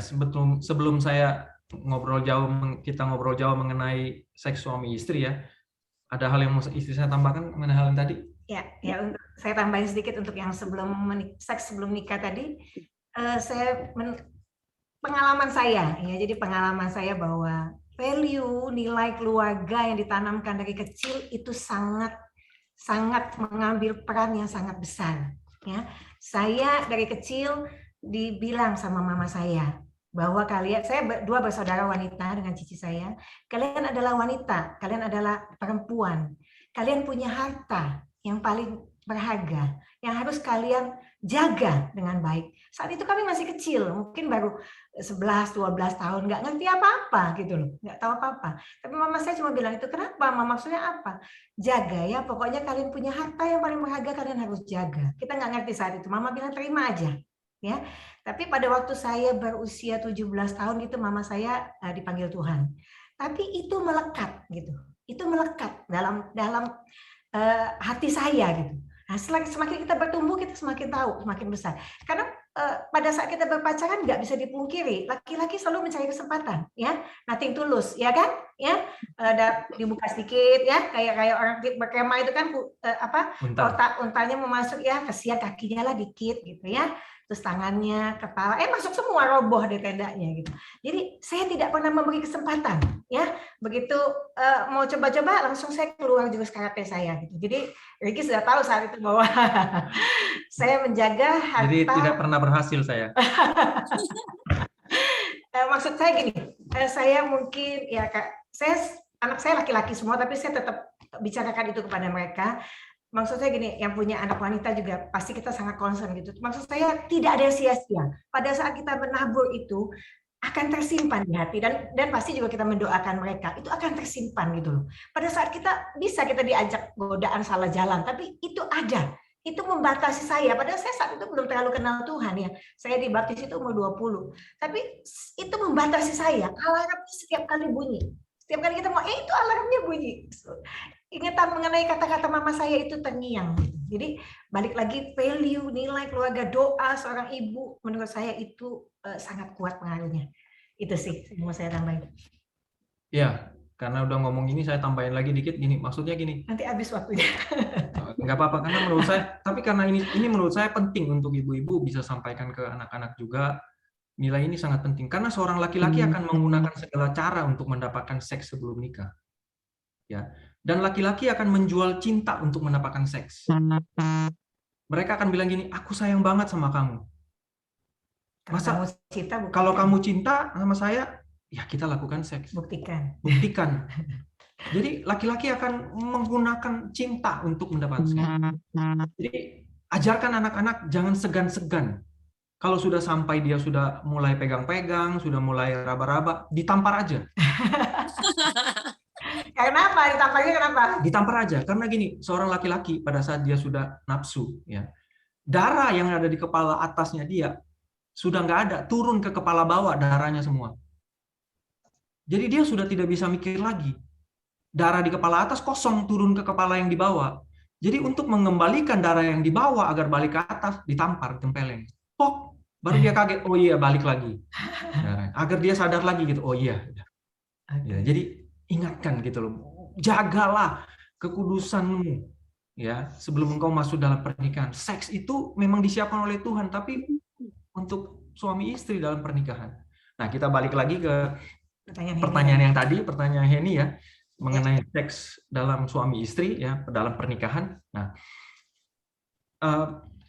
sebelum saya kita ngobrol jauh mengenai seks suami istri ya. Ada hal yang mau istri saya tambahkan mengenai hal yang tadi? Ya, untuk saya tambahin sedikit untuk yang seks sebelum nikah tadi. Pengalaman saya ya, jadi pengalaman saya bahwa value, nilai keluarga yang ditanamkan dari kecil itu sangat mengambil peran yang sangat besar. Ya, saya dari kecil dibilang sama mama saya bahwa saya dua bersaudara wanita dengan cici saya. Kalian adalah wanita, kalian adalah perempuan, kalian punya harta yang paling berharga yang harus kalian jaga dengan baik. Saat itu kami masih kecil, mungkin baru 11-12 tahun, nggak ngerti apa-apa gitu loh, nggak tahu apa-apa. Tapi mama saya cuma bilang itu, kenapa? Mama maksudnya apa? Jaga ya, pokoknya kalian punya harta yang paling berharga, kalian harus jaga. Kita nggak ngerti saat itu, mama bilang terima aja. Ya, tapi pada waktu saya berusia 17 tahun itu mama saya dipanggil Tuhan. Tapi itu melekat gitu, itu melekat dalam hati saya gitu. Nah, semakin kita bertumbuh, kita semakin tahu, semakin besar. Karena pada saat kita berpacaran nggak bisa dipungkiri, laki-laki selalu mencari kesempatan, ya, nothing tulus, ya kan, ya, dibuka sedikit, ya, kayak orang berkemah itu kan untanya mau masuk, ya, kesian kakinya lah dikit, gitu ya, terus tangannya, kepala, masuk semua, roboh di tendanya, gitu. Jadi saya tidak pernah memberi kesempatan, ya, begitu mau coba-coba langsung saya keluar jurus karate saya, gitu. Jadi Ricky sudah tahu saat itu bahwa saya menjaga harta. Jadi tidak pernah berhasil saya. Maksud saya gini, saya mungkin ya anak saya laki-laki semua, tapi saya tetap bicarakan itu kepada mereka. Maksud saya gini, yang punya anak wanita juga pasti kita sangat concern gitu. Maksud saya tidak ada yang sia-sia. Pada saat kita menabur itu akan tersimpan di hati, dan pasti juga kita mendoakan mereka, itu akan tersimpan gitu loh. Pada saat kita diajak godaan salah jalan, tapi itu ada. Itu membatasi saya. Padahal saya saat itu belum terlalu kenal Tuhan, ya. Saya dibaptis itu umur 20. Tapi itu membatasi saya. Alarmnya setiap kali bunyi. Setiap kali kita mau, itu alarmnya bunyi. Ingatan mengenai kata-kata mama saya itu terngiang. Jadi balik lagi, value, nilai keluarga, doa seorang ibu, menurut saya itu sangat kuat pengaruhnya. Itu sih yang mau saya tambahin. Ya, karena udah ngomong ini, saya tambahin lagi dikit gini. Maksudnya gini. Nanti habis waktunya. Nggak apa-apa, karena menurut saya, tapi karena ini menurut saya penting untuk ibu-ibu bisa sampaikan ke anak-anak juga, nilai ini sangat penting. Karena seorang laki-laki akan menggunakan segala cara untuk mendapatkan seks sebelum nikah. Ya. Dan laki-laki akan menjual cinta untuk mendapatkan seks. Mereka akan bilang gini, aku sayang banget sama kamu. Masa kalau kamu cinta sama saya, ya kita lakukan seks. Buktikan. Jadi laki-laki akan menggunakan cinta untuk mendapatkan seks. Jadi ajarkan anak-anak jangan segan-segan. Kalau sudah sampai dia sudah mulai pegang-pegang, sudah mulai raba-raba, ditampar aja. Kenapa? Ditamparnya kenapa? Ditampar aja, karena gini, seorang laki-laki pada saat dia sudah nafsu, ya, darah yang ada di kepala atasnya dia sudah nggak ada, turun ke kepala bawah darahnya semua. Jadi dia sudah tidak bisa mikir lagi. Darah di kepala atas kosong, turun ke kepala yang di bawah. Jadi untuk mengembalikan darah yang di bawah agar balik ke atas, ditampar, tempeleng. Pok, baru dia kaget, oh iya balik lagi. Agar dia sadar lagi gitu, oh iya. Ya, jadi ingatkan gitu loh, jagalah kekudusanmu ya sebelum engkau masuk dalam pernikahan. Seks itu memang disiapkan oleh Tuhan, tapi untuk suami istri dalam pernikahan. Nah, kita balik lagi ke pertanyaan yang tadi, pertanyaan Heni ya, mengenai seks dalam suami istri ya dalam pernikahan. Nah,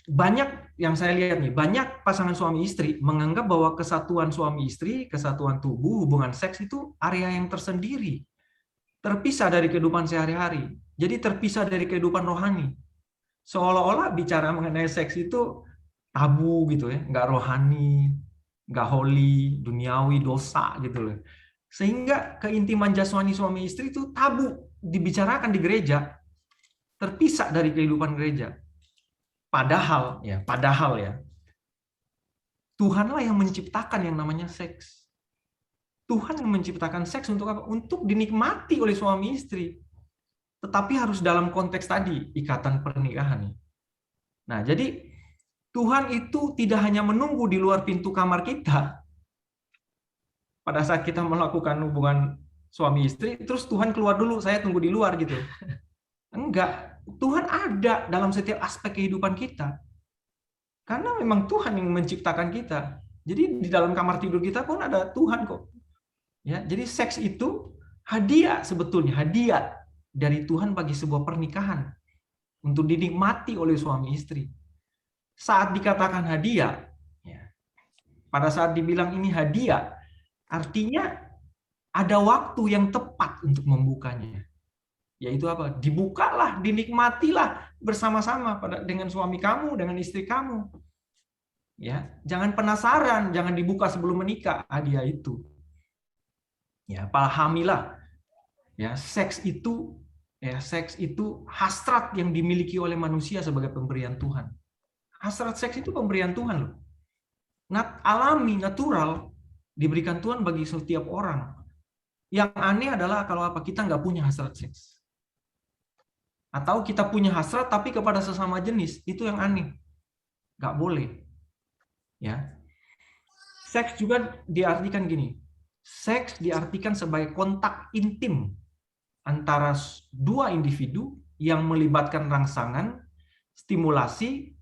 banyak yang saya lihat nih, banyak pasangan suami istri menganggap bahwa kesatuan suami istri, kesatuan tubuh, hubungan seks itu area yang tersendiri, terpisah dari kehidupan sehari-hari. Jadi terpisah dari kehidupan rohani. Seolah-olah bicara mengenai seks itu tabu gitu ya, nggak rohani, nggak holy, duniawi, dosa gitu loh. Sehingga keintiman jasmani suami istri itu tabu dibicarakan di gereja, terpisah dari kehidupan gereja. Padahal ya, Tuhanlah yang menciptakan yang namanya seks. Tuhan yang menciptakan seks untuk apa? Untuk dinikmati oleh suami istri. Tetapi harus dalam konteks tadi, ikatan pernikahan. Nah, jadi Tuhan itu tidak hanya menunggu di luar pintu kamar kita. Pada saat kita melakukan hubungan suami istri, terus Tuhan keluar dulu, saya tunggu di luar gitu. Enggak, Tuhan ada dalam setiap aspek kehidupan kita. Karena memang Tuhan yang menciptakan kita. Jadi di dalam kamar tidur kita pun ada Tuhan kok. Ya, jadi seks itu hadiah sebetulnya, hadiah dari Tuhan bagi sebuah pernikahan untuk dinikmati oleh suami istri. Saat dikatakan hadiah, ya, pada saat dibilang ini hadiah, artinya ada waktu yang tepat untuk membukanya. Yaitu apa? Dibukalah, dinikmatilah bersama-sama dengan suami kamu, dengan istri kamu. Ya, jangan penasaran, jangan dibuka sebelum menikah hadiah itu. Ya, pahamilah. Ya, seks itu hasrat yang dimiliki oleh manusia sebagai pemberian Tuhan. Hasrat seks itu pemberian Tuhan loh. Alami, natural, diberikan Tuhan bagi setiap orang. Yang aneh adalah kalau kita nggak punya hasrat seks. Atau kita punya hasrat tapi kepada sesama jenis, itu yang aneh. Nggak boleh. Ya. Seks juga diartikan gini. Seks diartikan sebagai kontak intim antara dua individu yang melibatkan rangsangan, stimulasi,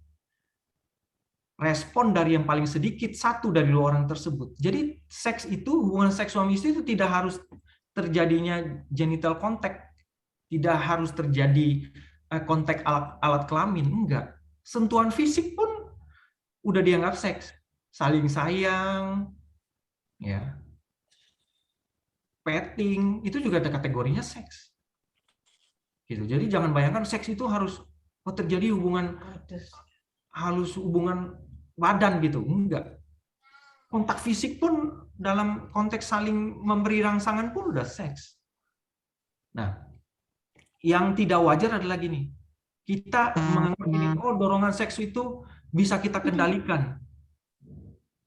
respon dari yang paling sedikit satu dari dua orang tersebut. Jadi seks itu, hubungan seks suami istri itu tidak harus terjadinya genital contact, tidak harus terjadi kontak alat kelamin, enggak. Sentuhan fisik pun udah dianggap seks. Saling sayang, ya, petting, itu juga ada kategorinya seks. Gitu. Jadi jangan bayangkan seks itu harus terjadi hubungan badan gitu, enggak. Kontak fisik pun dalam konteks saling memberi rangsangan pun udah seks. Nah, yang tidak wajar adalah gini. Kita menganggap gini, oh dorongan seks itu bisa kita kendalikan.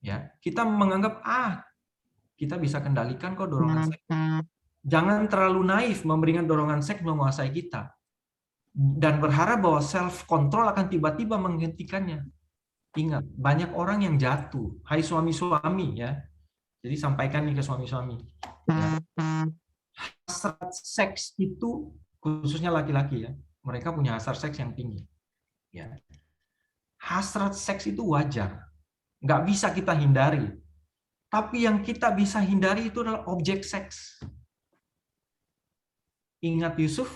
Ya, kita menganggap kita bisa kendalikan kok dorongan seks. Jangan terlalu naif memberikan dorongan seks menguasai kita. Dan berharap bahwa self control akan tiba-tiba menghentikannya. Ingat, banyak orang yang jatuh. Hai suami-suami ya. Jadi sampaikan nih ke suami-suami. Ya. Hasrat seks itu khususnya laki-laki ya. Mereka punya hasrat seks yang tinggi. Ya. Hasrat seks itu wajar. Nggak bisa kita hindari. Tapi yang kita bisa hindari itu adalah objek seks. Ingat Yusuf?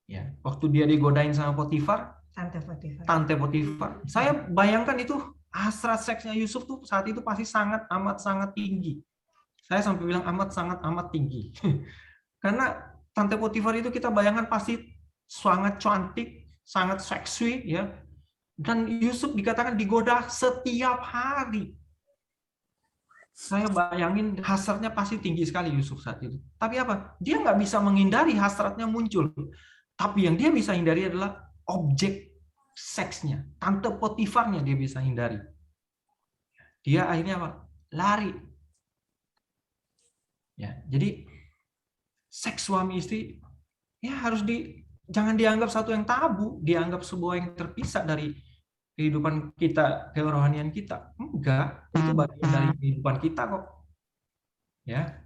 Ya, waktu dia digodain sama Potifar, Tante Potifar. Saya bayangkan itu hasrat seksnya Yusuf tuh saat itu pasti sangat amat tinggi. Saya sampai bilang amat tinggi. Karena Tante Potifar itu kita bayangkan pasti sangat cantik, sangat seksi ya. Dan Yusuf dikatakan digoda setiap hari. Saya bayangin hasratnya pasti tinggi sekali Yusuf saat itu. Tapi apa? Dia nggak bisa menghindari hasratnya muncul. Tapi yang dia bisa hindari adalah objek seksnya. Tante Potifarnya dia bisa hindari. Dia akhirnya apa? Lari. Ya, jadi seks suami istri ya harus jangan dianggap satu yang tabu, dianggap sebuah yang terpisah dari kehidupan kita, kerohanian kita. Enggak, itu bagian dari kehidupan kita kok. Ya.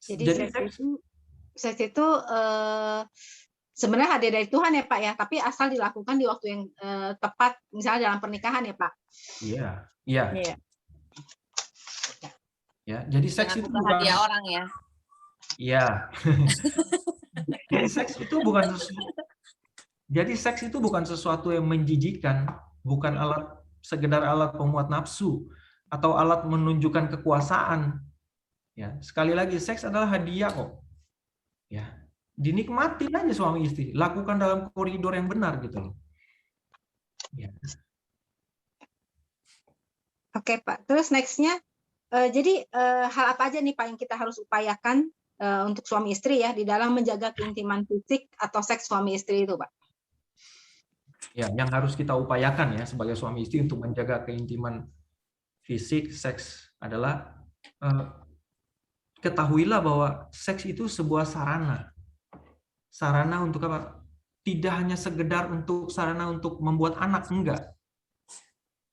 Jadi seks itu sebenarnya ada dari Tuhan ya Pak ya, tapi asal dilakukan di waktu yang tepat, misalnya dalam pernikahan ya Pak. Iya. Ya, jadi seks itu bukan hadiah orang ya. Iya. Jadi seks itu bukan sesuatu yang menjijikan, bukan sekedar alat pemuat nafsu atau alat menunjukkan kekuasaan. Ya, sekali lagi seks adalah hadiah kok. Ya, dinikmati aja suami istri, lakukan dalam koridor yang benar gitu loh. Ya. Oke Pak, terus nextnya, jadi hal apa aja nih Pak yang kita harus upayakan untuk suami istri ya di dalam menjaga keintiman fisik atau seks suami istri itu Pak? Ya, yang harus kita upayakan ya sebagai suami istri untuk menjaga keintiman fisik, seks adalah ketahuilah bahwa seks itu sebuah sarana. Sarana untuk apa? Tidak hanya sekedar sarana untuk membuat anak, enggak.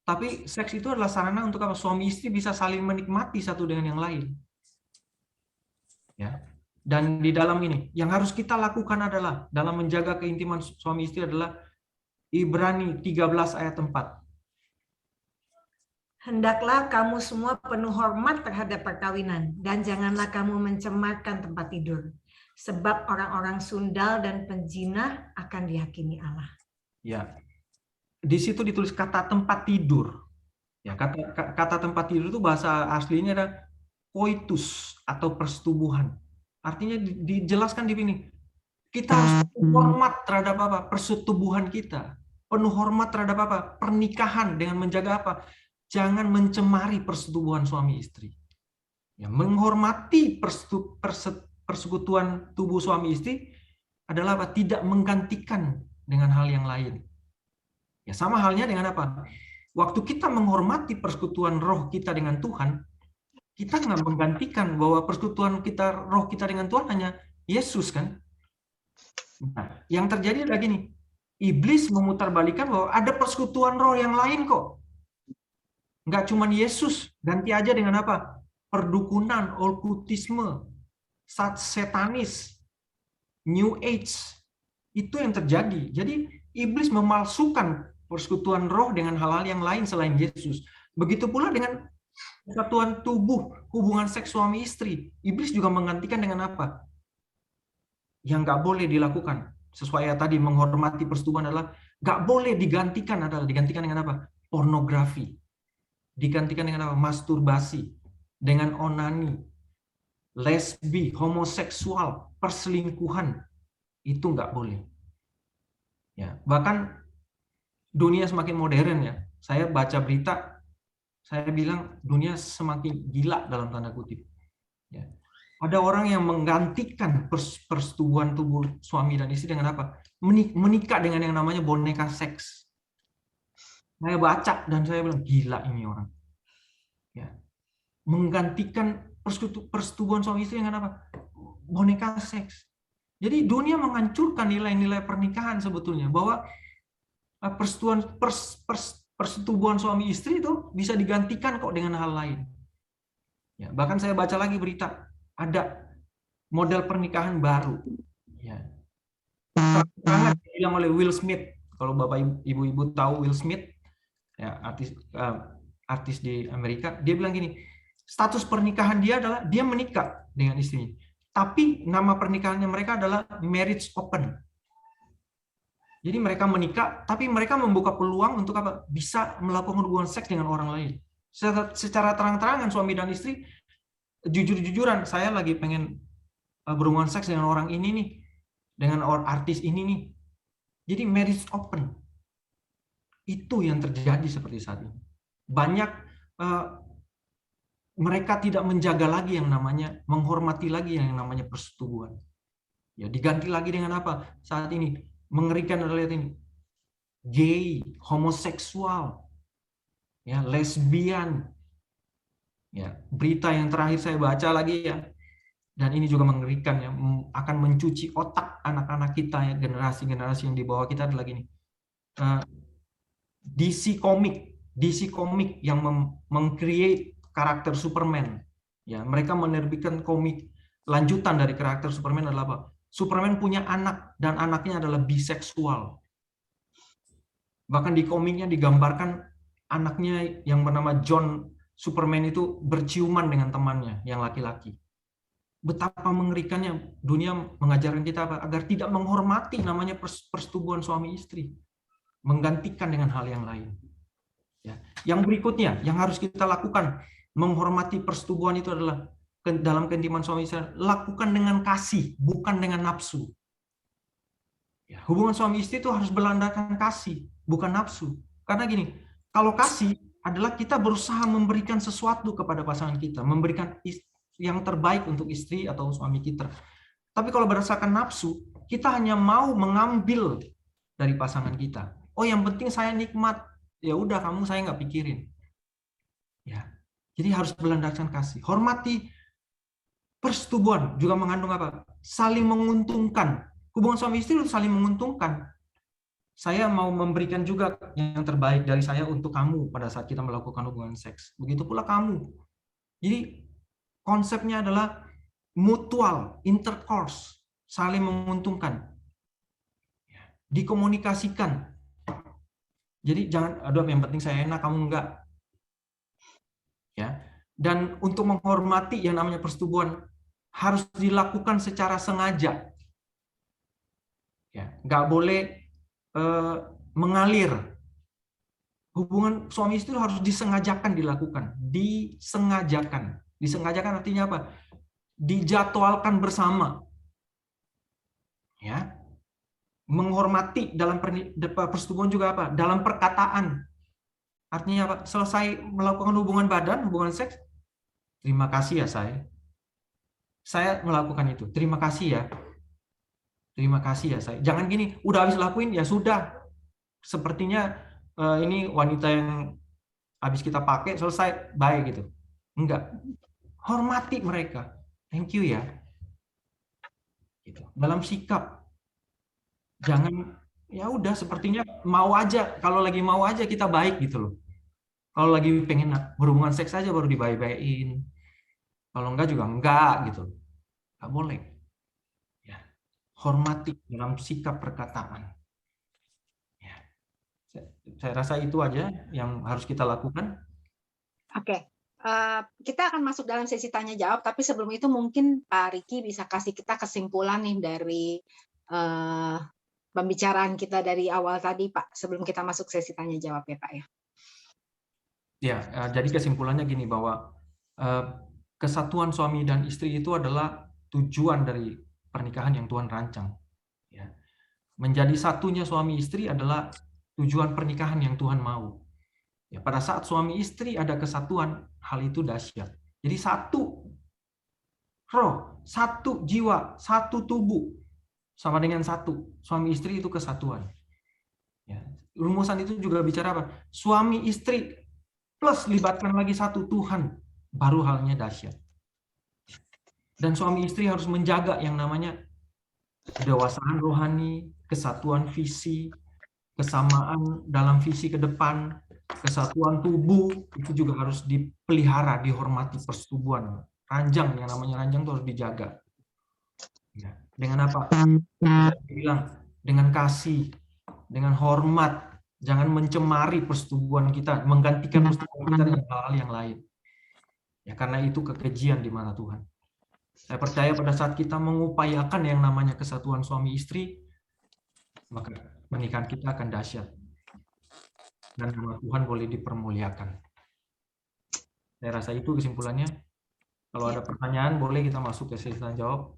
Tapi seks itu adalah sarana untuk apa? Suami istri bisa saling menikmati satu dengan yang lain. Ya. Dan di dalam ini, yang harus kita lakukan adalah dalam menjaga keintiman suami istri adalah Ibrani 13 ayat 4. Hendaklah kamu semua penuh hormat terhadap perkawinan, dan janganlah kamu mencemarkan tempat tidur, sebab orang-orang sundal dan penzina akan dihakimi Allah. Ya, di situ ditulis kata tempat tidur. Ya, kata tempat tidur itu bahasa aslinya ada koitus atau persetubuhan. Artinya dijelaskan di sini. Kita harus hormat terhadap apa? Persetubuhan kita. Penuh hormat terhadap apa? Pernikahan dengan menjaga apa? Jangan mencemari persetubuhan suami istri. Ya, menghormati persekutuan tubuh suami istri adalah apa? Tidak menggantikan dengan hal yang lain. Ya, sama halnya dengan apa? Waktu kita menghormati persekutuan roh kita dengan Tuhan, kita nggak menggantikan bahwa persekutuan roh kita dengan Tuhan hanya Yesus kan? Nah, yang terjadi adalah gini, iblis memutarbalikkan bahwa ada persekutuan roh yang lain kok. Nggak cuma Yesus, ganti aja dengan apa? Perdukunan, okkultisme, satanis, New Age. Itu yang terjadi. Jadi iblis memalsukan persekutuan roh dengan hal-hal yang lain selain Yesus. Begitu pula dengan persatuan tubuh, hubungan seks suami istri. Iblis juga menggantikan dengan apa? Yang nggak boleh dilakukan. Sesuai tadi, menghormati persetubuhan adalah nggak boleh digantikan dengan apa? Pornografi. Digantikan dengan apa? Masturbasi, dengan onani, lesbi, homoseksual, perselingkuhan. Itu nggak boleh. Ya, bahkan dunia semakin modern ya. Saya baca berita, saya bilang dunia semakin gila dalam tanda kutip. Ya. Ada orang yang menggantikan persetubuhan tubuh suami dan istri dengan apa? Menikah dengan yang namanya boneka seks. Saya baca dan saya bilang gila ini orang. Ya. Menggantikan persetubuhan suami istri dengan apa? Boneka seks. Jadi dunia menghancurkan nilai-nilai pernikahan sebetulnya, bahwa persetubuhan suami istri itu bisa digantikan kok dengan hal lain. Ya, bahkan saya baca lagi berita, ada model pernikahan baru. Ya. Sangat dibilang oleh Will Smith. Kalau Bapak Ibu tahu Will Smith, ya, artis di Amerika, dia bilang gini, status pernikahan dia adalah dia menikah dengan istrinya, tapi nama pernikahannya mereka adalah marriage open. Jadi mereka menikah, tapi mereka membuka peluang untuk apa? Bisa melakukan hubungan seks dengan orang lain. Secara terang-terangan suami dan istri, jujur-jujuran, saya lagi pengen berhubungan seks dengan orang ini nih, dengan artis ini nih. Jadi marriage open. Itu yang terjadi seperti saat ini. Banyak mereka tidak menjaga lagi yang namanya, menghormati lagi yang namanya persetubuhan. Ya, diganti lagi dengan apa? Saat ini mengerikan adalah ini. Gay, homoseksual, ya, lesbian. Ya, berita yang terakhir saya baca lagi ya. Dan ini juga mengerikan ya, akan mencuci otak anak-anak kita ya, generasi-generasi yang di bawah kita adalah gini. DC Comic yang meng-create karakter Superman. Ya, mereka menerbitkan komik lanjutan dari karakter Superman adalah apa? Superman punya anak dan anaknya adalah biseksual. Bahkan di komiknya digambarkan anaknya yang bernama John Superman itu berciuman dengan temannya yang laki-laki. Betapa mengerikannya, dunia mengajarkan kita apa? Agar tidak menghormati namanya persetubuhan suami istri, menggantikan dengan hal yang lain. Ya. Yang berikutnya yang harus kita lakukan menghormati persetubuhan itu adalah dalam keintiman suami istri, lakukan dengan kasih, bukan dengan nafsu. Ya, hubungan suami istri itu harus berlandaskan kasih, bukan nafsu. Karena gini, kalau kasih adalah kita berusaha memberikan sesuatu kepada pasangan kita, memberikan yang terbaik untuk istri atau suami kita. Tapi kalau berdasarkan nafsu, kita hanya mau mengambil dari pasangan kita. Oh, yang penting saya nikmat. Ya udah, kamu saya nggak pikirin. Ya, jadi harus berlandaskan kasih. Hormati persetubuhan juga mengandung apa? Saling menguntungkan. Hubungan suami istri itu saling menguntungkan. Saya mau memberikan juga yang terbaik dari saya untuk kamu pada saat kita melakukan hubungan seks. Begitu pula kamu. Jadi konsepnya adalah mutual, intercourse, saling menguntungkan. Dikomunikasikan. Jadi jangan, aduh yang penting saya enak, kamu enggak. Ya. Dan untuk menghormati yang namanya persetubuhan harus dilakukan secara sengaja. Ya, nggak boleh mengalir. Hubungan suami istri harus disengajakan dilakukan, disengajakan. Disengajakan artinya apa? Dijadwalkan bersama. Ya. Menghormati dalam persetubuhan juga apa? Dalam perkataan. Artinya apa? Selesai melakukan hubungan badan, hubungan seks, terima kasih ya saya melakukan itu. Terima kasih ya. Terima kasih ya saya. Jangan gini, udah habis lakuin ya sudah. Sepertinya ini wanita yang habis kita pakai selesai, bye gitu. Enggak. Hormati mereka. Thank you ya. Gitu. Dalam sikap. Jangan ya udah sepertinya mau aja, kalau lagi mau aja kita baik gitu loh. Kalau lagi pengen berhubungan seks aja baru dibaik-baikin. Kalau enggak juga enggak gitu. Enggak boleh. Ya. Hormati dalam sikap perkataan. Ya. Saya rasa itu aja yang harus kita lakukan. Oke. Kita akan masuk dalam sesi tanya jawab, tapi sebelum itu mungkin Pak Riki bisa kasih kita kesimpulan nih dari pembicaraan kita dari awal tadi, Pak, sebelum kita masuk sesi tanya jawab ya, Pak ya. Ya, jadi kesimpulannya gini bahwa kesatuan suami dan istri itu adalah tujuan dari pernikahan yang Tuhan rancang. Ya. Menjadi satunya suami istri adalah tujuan pernikahan yang Tuhan mau. Ya, pada saat suami istri ada kesatuan, hal itu dahsyat. Jadi satu roh, satu jiwa, satu tubuh, sama dengan satu. Suami istri itu kesatuan. Ya. Rumusan itu juga bicara apa? Suami istri plus libatkan lagi satu Tuhan, baru halnya dahsyat. Dan suami istri harus menjaga yang namanya kedewasaan rohani, kesatuan visi, kesamaan dalam visi ke depan, kesatuan tubuh, itu juga harus dipelihara, dihormati persetubuhan. Ranjang, yang namanya ranjang itu harus dijaga. Ya. Dengan apa? Saya bilang, dengan kasih, dengan hormat, jangan mencemari persetubuhan kita, menggantikan persetubuhan kita dengan hal-hal yang lain. Ya, karena itu kekejian di mata Tuhan. Saya percaya pada saat kita mengupayakan yang namanya kesatuan suami istri, maka pernikahan kita akan dahsyat. Dan nama Tuhan boleh dipermuliakan. Saya rasa itu kesimpulannya. Kalau ada pertanyaan, boleh kita masuk ke sesi tanya jawab.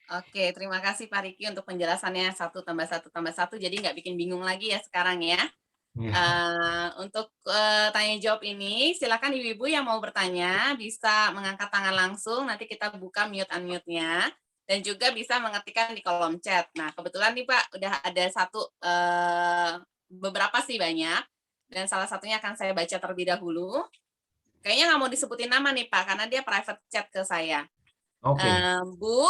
Oke, terima kasih Pak Riki untuk penjelasannya 1+1+1, jadi nggak bikin bingung lagi ya sekarang ya. Untuk tanya jawab ini, silakan ibu-ibu yang mau bertanya bisa mengangkat tangan langsung, nanti kita buka mute-unmute-nya, dan juga bisa mengetikkan di kolom chat. Nah, kebetulan nih Pak, udah ada beberapa sih banyak, dan salah satunya akan saya baca terlebih dahulu. Kayaknya nggak mau disebutin nama nih Pak, karena dia private chat ke saya. Oke. Bu,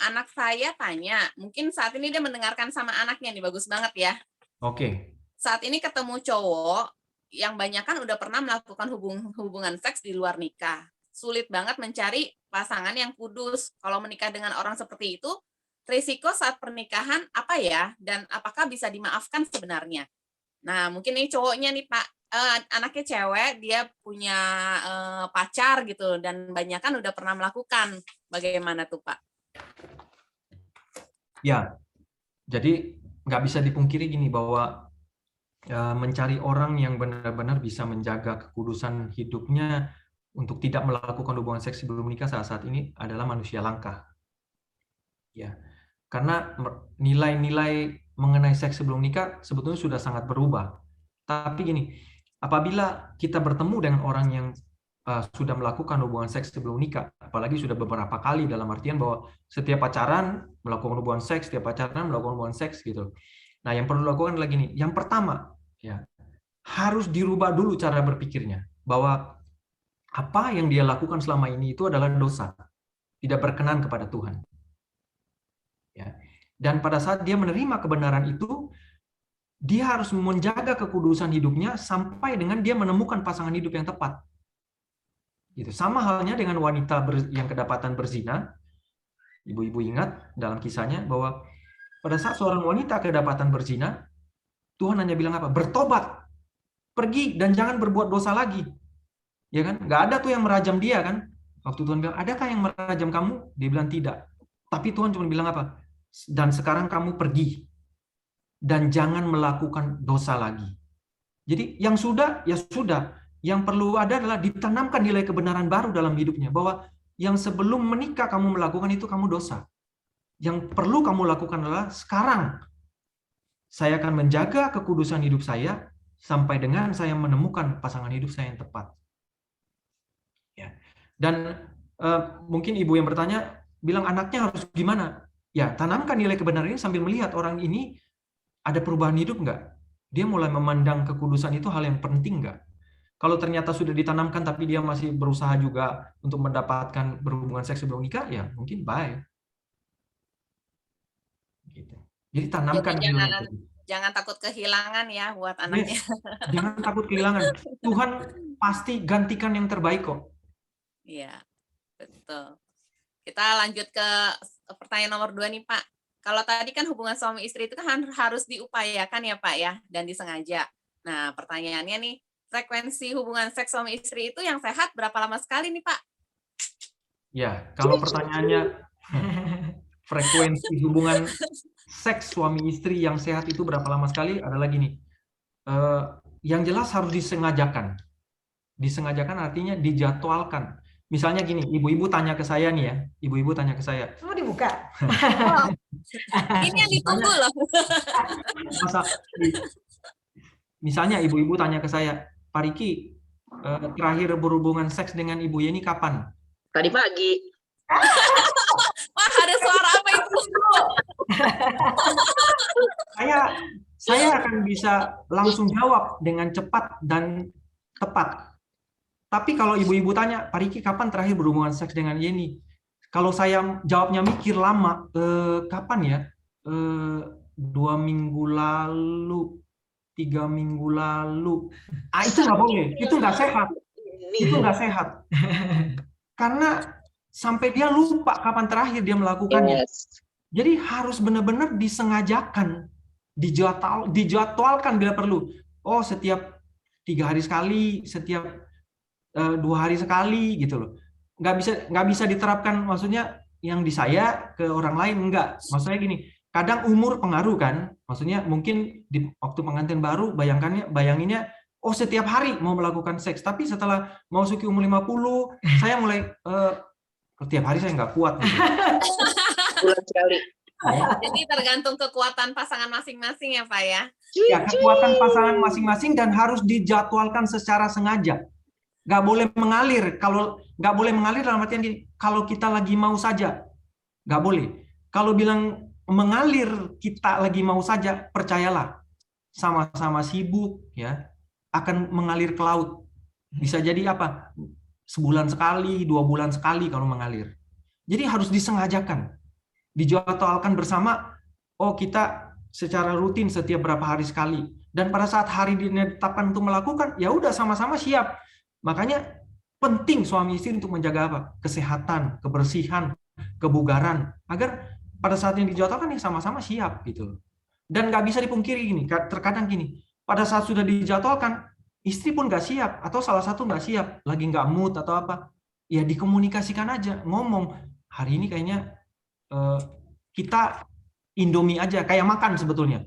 anak saya tanya, mungkin saat ini dia mendengarkan sama anaknya nih, bagus banget ya. Oke. Saat ini ketemu cowok yang banyak kan udah pernah melakukan hubungan seks di luar nikah. Sulit banget mencari pasangan yang kudus. Kalau menikah dengan orang seperti itu, risiko saat pernikahan apa ya? Dan apakah bisa dimaafkan sebenarnya? Nah, mungkin ini cowoknya nih Pak, anaknya cewek, dia punya pacar gitu, dan banyak kan udah pernah melakukan. Bagaimana tuh Pak? Ya, jadi nggak bisa dipungkiri gini bahwa mencari orang yang benar-benar bisa menjaga kekudusan hidupnya untuk tidak melakukan hubungan seks sebelum menikah saat ini adalah manusia langka. Ya, karena nilai-nilai mengenai seks sebelum nikah sebetulnya sudah sangat berubah. Tapi gini, apabila kita bertemu dengan orang yang sudah melakukan hubungan seks sebelum nikah, apalagi sudah beberapa kali, dalam artian bahwa setiap pacaran melakukan hubungan seks, setiap pacaran melakukan hubungan seks gitu. Nah, yang perlu dilakukan adalah gini. Yang pertama, ya, harus dirubah dulu cara berpikirnya, bahwa apa yang dia lakukan selama ini itu adalah dosa, tidak berkenan kepada Tuhan. Ya. Dan pada saat dia menerima kebenaran itu, dia harus menjaga kekudusan hidupnya sampai dengan dia menemukan pasangan hidup yang tepat. Gitu. Sama halnya dengan wanita yang kedapatan berzina. Ibu-ibu ingat dalam kisahnya bahwa pada saat seorang wanita kedapatan berzina, Tuhan hanya bilang apa? Bertobat, pergi dan jangan berbuat dosa lagi. Ya kan? Nggak ada tuh yang merajam dia kan? Waktu Tuhan bilang, adakah yang merajam kamu? Dia bilang tidak. Tapi Tuhan cuma bilang apa? Dan sekarang kamu pergi dan jangan melakukan dosa lagi. Jadi yang sudah, ya sudah. Yang perlu ada adalah ditanamkan nilai kebenaran baru dalam hidupnya. Bahwa yang sebelum menikah kamu melakukan itu kamu dosa. Yang perlu kamu lakukan adalah sekarang saya akan menjaga kekudusan hidup saya sampai dengan saya menemukan pasangan hidup saya yang tepat. Ya. Dan mungkin ibu yang bertanya bilang anaknya harus gimana? Ya, tanamkan nilai kebenaran ini sambil melihat orang ini ada perubahan hidup nggak? Dia mulai memandang kekudusan itu hal yang penting nggak? Kalau ternyata sudah ditanamkan tapi dia masih berusaha juga untuk mendapatkan berhubungan seks sebelum nikah, ya mungkin bye. Gitu. Jadi tanamkan Jangan takut kehilangan ya buat anaknya. Yes. Jangan takut kehilangan. pasti gantikan yang terbaik kok. Iya, betul. Kita lanjut ke pertanyaan nomor 2 nih, Pak. Kalau tadi kan hubungan suami istri itu kan harus diupayakan ya, Pak ya, dan disengaja. Nah, pertanyaannya nih, frekuensi hubungan seks suami istri itu yang sehat berapa lama sekali nih, Pak? Ya, kalau pertanyaannya frekuensi hubungan seks suami istri yang sehat itu berapa lama sekali, adalah gini. Yang jelas harus disengajakan. Disengajakan artinya dijadwalkan. Misalnya gini, ibu-ibu tanya ke saya nih ya, ibu-ibu tanya ke saya. Mau dibuka? Oh, ini yang ditunggu loh. Misalnya ibu-ibu tanya ke saya, Pak Riki, terakhir berhubungan seks dengan Ibu Yeni kapan? Tadi pagi. Wah, ada suara apa itu? Saya akan bisa langsung jawab dengan cepat dan tepat. Tapi kalau ibu-ibu tanya, Pak Riki kapan terakhir berhubungan seks dengan Yeni? Kalau saya jawabnya mikir lama, kapan ya? 2 minggu lalu, 3 minggu lalu. Itu nggak boleh, itu nggak sehat. Itu nggak sehat. Karena sampai dia lupa kapan terakhir dia melakukannya. Jadi harus benar-benar disengajakan, dijadwalkan bila perlu. Oh, setiap 3 hari sekali, setiap 2 hari sekali gitu loh. Nggak bisa diterapkan, maksudnya yang di saya ke orang lain enggak. Maksudnya gini, kadang umur pengaruh kan. Maksudnya mungkin di waktu pengantin baru bayanginnya oh setiap hari mau melakukan seks, tapi setelah memasuki umur 50 saya mulai setiap hari saya nggak kuat gitu. Bulan sekali. Jadi tergantung kekuatan pasangan masing-masing ya, Pak ya? Ya, kekuatan pasangan masing-masing dan harus dijadwalkan secara sengaja. Nggak boleh mengalir. Kalau nggak boleh mengalir dalam artian gini, kalau kita lagi mau saja, nggak boleh. Kalau bilang mengalir kita lagi mau saja, percayalah, sama-sama sibuk ya, akan mengalir ke laut. Bisa jadi apa? Sebulan sekali, 2 bulan sekali kalau mengalir. Jadi harus disengajakan, dijadwalkan bersama. Oh, kita secara rutin setiap berapa hari sekali. Dan pada saat hari ditetapkan untuk melakukan, ya udah sama-sama siap. Makanya penting suami istri untuk menjaga apa? Kesehatan, kebersihan, kebugaran, agar pada saat yang dijadwalkan ya sama-sama siap gitu. Dan nggak bisa dipungkiri gini, terkadang gini, pada saat sudah dijadwalkan, istri pun nggak siap atau salah satu nggak siap, lagi nggak mood atau apa, ya dikomunikasikan aja, ngomong hari ini kayaknya kita Indomie aja, kayak makan sebetulnya.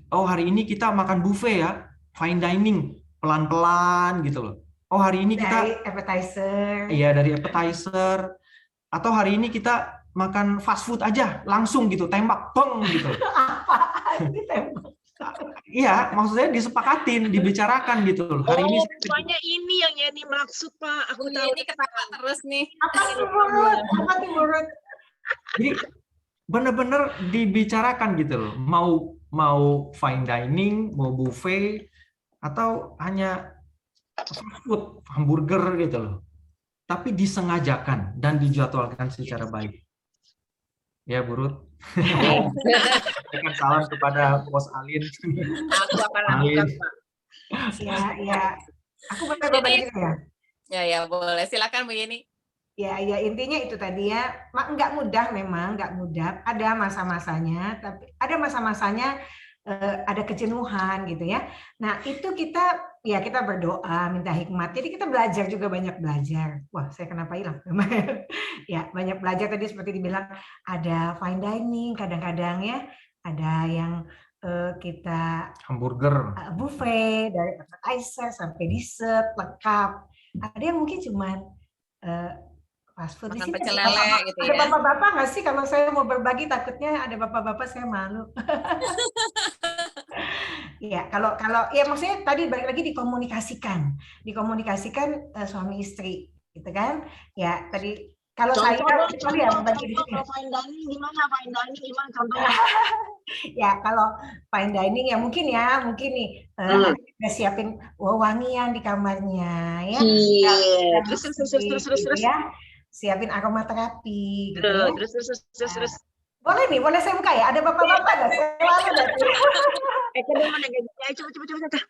Oh, hari ini kita makan buffet ya, fine dining, pelan-pelan gitu loh. Oh, hari ini kita dari appetizer. Iya, dari appetizer. Atau hari ini kita makan fast food aja, langsung gitu, tembak, peng gitu. Apaan ditembak? Iya, maksudnya disepakatin, dibicarakan gitu loh. Hari ini Rupanya ini yang Yeni maksud, Pak. Aku Bu tahu. Yeni ketawa terus nih. Apa timurut? Apa timurut? Jadi benar-benar dibicarakan gitu loh. Mau fine dining, mau buffet, atau hanya fast food, hamburger gitu loh. Tapi disengajakan dan dijadwalkan secara baik. Ya, Bu Ruth. Berikan salam kepada Bos Alin. Aku akan lakukan, Pak. Ya. Aku boleh berbagi ya? Ya, boleh. Silakan Bu Yeni. Ya, intinya itu tadi ya. Nggak mudah memang, nggak mudah. Ada masa-masanya, tapi ada masa-masanya ada kejenuhan gitu ya. Nah, itu kita berdoa, minta hikmat. Jadi kita belajar juga, banyak belajar. Wah, saya kenapa hilang? Ya, banyak belajar tadi seperti dibilang, ada fine dining kadang-kadang ya, ada yang kita hamburger, buffet dari appetizer sampai dessert lengkap. Ada yang mungkin cuma fast food. Di sini pecel lele gitu ya. Ada bapak-bapak nggak sih? Kalau saya mau berbagi takutnya ada bapak-bapak, saya malu. Ya, kalau ya maksudnya tadi balik lagi dikomunikasikan suami istri, gitu kan? Ya, tadi kalau saya ya berbagi di sini. Fine dining gimana? Fine dining gimana contohnya? Ya, kalau fine dining ya mungkin nih kita siapin wangian di kamarnya ya. Terus ya. Siapin aromaterapi gitu ya. Terus. Boleh saya buka ya? Ada bapak-bapak nggak? Saya malu berarti. Coba.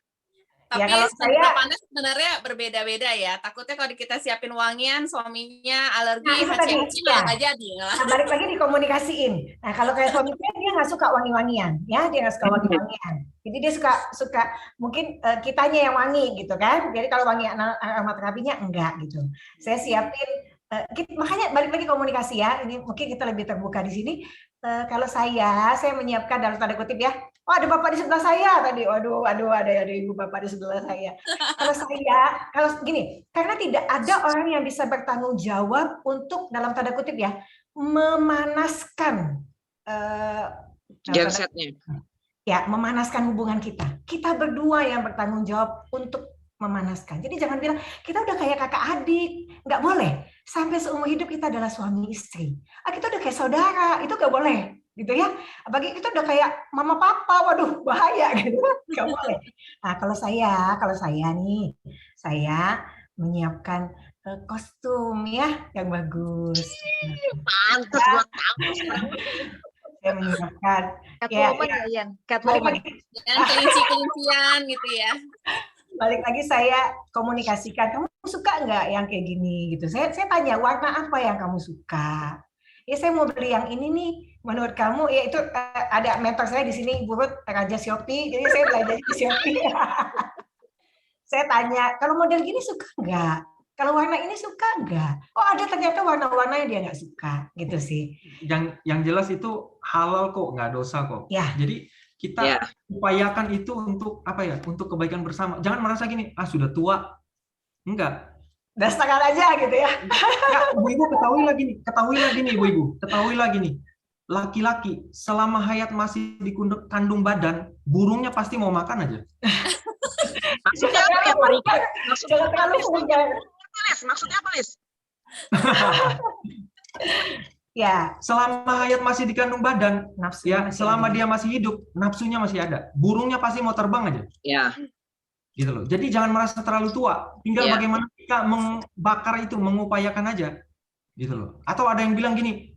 Tapi Ya, kalau saya penerapannya sebenarnya berbeda-beda ya. Takutnya kalau kita siapin wangian, suaminya alergi, Nah, itu tadi, haci-haci ya. malah nggak jadi. Nah, balik lagi dikomunikasiin. Nah, kalau kayak suami saya, dia nggak suka wangi-wangian, ya, dia nggak suka wangi-wangian. Jadi dia suka mungkin kitanya yang wangi gitu kan. Jadi kalau wangi aromaterapinya enggak gitu. Saya siapin. Makanya balik lagi komunikasi ya. Ini mungkin kita lebih terbuka di sini. Kalau saya menyiapkan dalam tanda kutip ya. Oh, ada bapak di sebelah saya tadi. Waduh, ada ibu bapak di sebelah saya. Kalau gini, karena tidak ada orang yang bisa bertanggung jawab untuk dalam tanda kutip ya memanaskan Gensetnya. ya, memanaskan hubungan kita. Kita berdua yang bertanggung jawab untuk memanaskan. Jadi jangan bilang kita udah kayak kakak adik, nggak boleh. Sampai seumur hidup kita adalah suami istri. Kita udah kayak saudara, itu nggak boleh, gitu ya. Bagi kita udah kayak mama papa, waduh bahaya gitu, nggak boleh. Nah kalau saya nih, saya menyiapkan kostum ya yang bagus. Pantes buat kamu. Saya menyiapkan Catwoman ya, Yan. Catwoman. Yang kelinci-kelincian gitu ya. Balik lagi saya komunikasikan, kamu suka nggak yang kayak gini gitu. Saya tanya warna apa yang kamu suka. Ya saya mau beli yang ini nih. Menurut kamu ya itu ada mentor saya di sini, Bu Ruth, Raja Shopee. Jadi saya belajar di Shopee. Saya tanya, kalau model gini suka nggak? Kalau warna ini suka nggak? Oh ada ternyata warna-warna yang dia nggak suka gitu sih. Yang jelas itu halal kok, nggak dosa kok. Ya. Jadi kita upayakan itu untuk apa ya? Untuk kebaikan bersama. Jangan merasa gini, sudah tua. Enggak. Dasarkan aja gitu ya. Ibu-ibu ketahui lagi nih ibu-ibu. Ketahui lagi nih. Laki-laki selama hayat masih di kandung badan, burungnya pasti mau makan aja. Maksudnya apa ya, Pak Rika? Maksudnya apa, Lis? Ya, selama hayat masih di kandung badan, selama dia masih hidup, nafsunya masih ada. Burungnya pasti mau terbang aja. Ya. Gitu loh. Jadi jangan merasa terlalu tua. Tinggal bagaimana kita membakar itu, mengupayakan aja. Gitu loh. Atau ada yang bilang gini,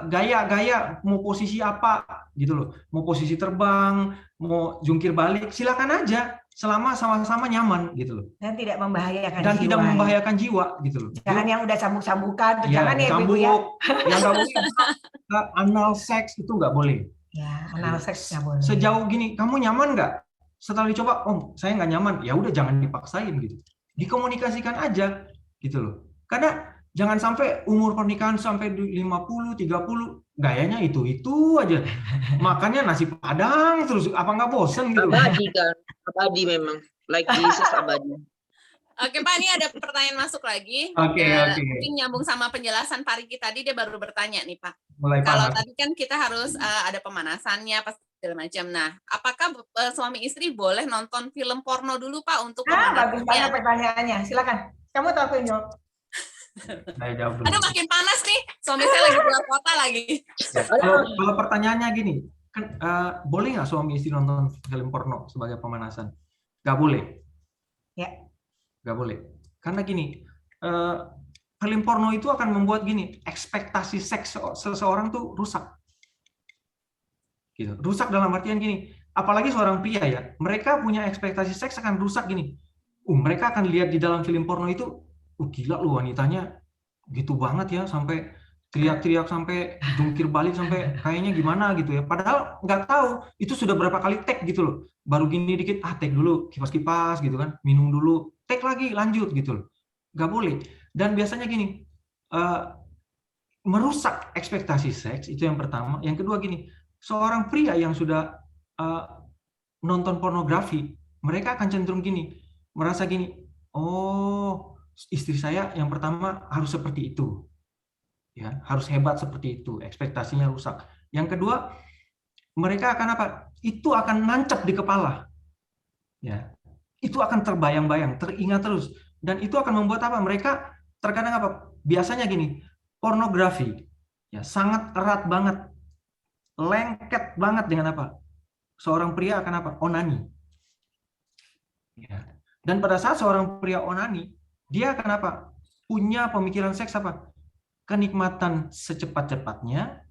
gaya mau posisi apa gitu loh. Mau posisi terbang, mau jungkir balik, silakan aja. Selama sama-sama nyaman gitu loh. Dan tidak membahayakan dan jiwa. Tidak membahayakan jiwa gitu loh. Jangan yang udah cambuk-cambukan, jangan ya Ibu ya. Yang nggak boleh anal seks itu nggak boleh. Ya, anal seks nggak boleh. Sejauh gini, kamu nyaman nggak? Setelah dicoba, saya nggak nyaman. Ya udah jangan dipaksain gitu. Dikomunikasikan aja gitu loh. Karena jangan sampai umur pernikahan sampai 50, 30 gayanya itu aja. Makannya nasi padang terus, apa nggak bosan gitu? Abadi kan, abadi memang. Like Jesus abadi. Oke Pak, ini ada pertanyaan masuk lagi. Oke. Mungkin nyambung sama penjelasan Pak Riki tadi, dia baru bertanya nih Pak. Kalau tadi kan kita harus ada pemanasannya, pasti segala macam. Nah, apakah suami istri boleh nonton film porno dulu Pak untuk bagus banget pertanyaannya. Silakan. Kamu tahu aku jawab. Aduh makin panas nih, suami saya lagi keluar kota lagi. Kalau pertanyaannya gini, kan boleh nggak suami istri nonton film porno sebagai pemanasan? Nggak boleh. Ya. Nggak boleh. Karena gini, film porno itu akan membuat gini, ekspektasi seks seseorang tuh rusak. Gitu. Rusak dalam artian gini, apalagi seorang pria ya, mereka punya ekspektasi seks akan rusak gini. Mereka akan lihat di dalam film porno itu, gila lu wanitanya gitu banget ya, sampai teriak-teriak, sampai jungkir balik, sampai kayaknya gimana gitu ya. Padahal nggak tahu itu sudah berapa kali take gitu loh. Baru gini dikit, take dulu, kipas-kipas gitu kan, minum dulu, take lagi, lanjut gitu loh. Nggak boleh. Dan biasanya gini, merusak ekspektasi seks, itu yang pertama. Yang kedua gini, seorang pria yang sudah nonton pornografi, mereka akan cenderung gini, merasa gini, istri saya yang pertama harus seperti itu, ya harus hebat seperti itu, ekspektasinya rusak. Yang kedua, mereka akan apa? Itu akan nancap di kepala, ya itu akan terbayang-bayang, teringat terus, dan itu akan membuat apa? Mereka terkadang apa? Biasanya gini, pornografi, ya sangat erat banget, lengket banget dengan apa? Seorang pria akan apa? Onani. Ya. Dan pada saat seorang pria onani, dia akan apa? Punya pemikiran seks apa? Kenikmatan secepat-cepatnya,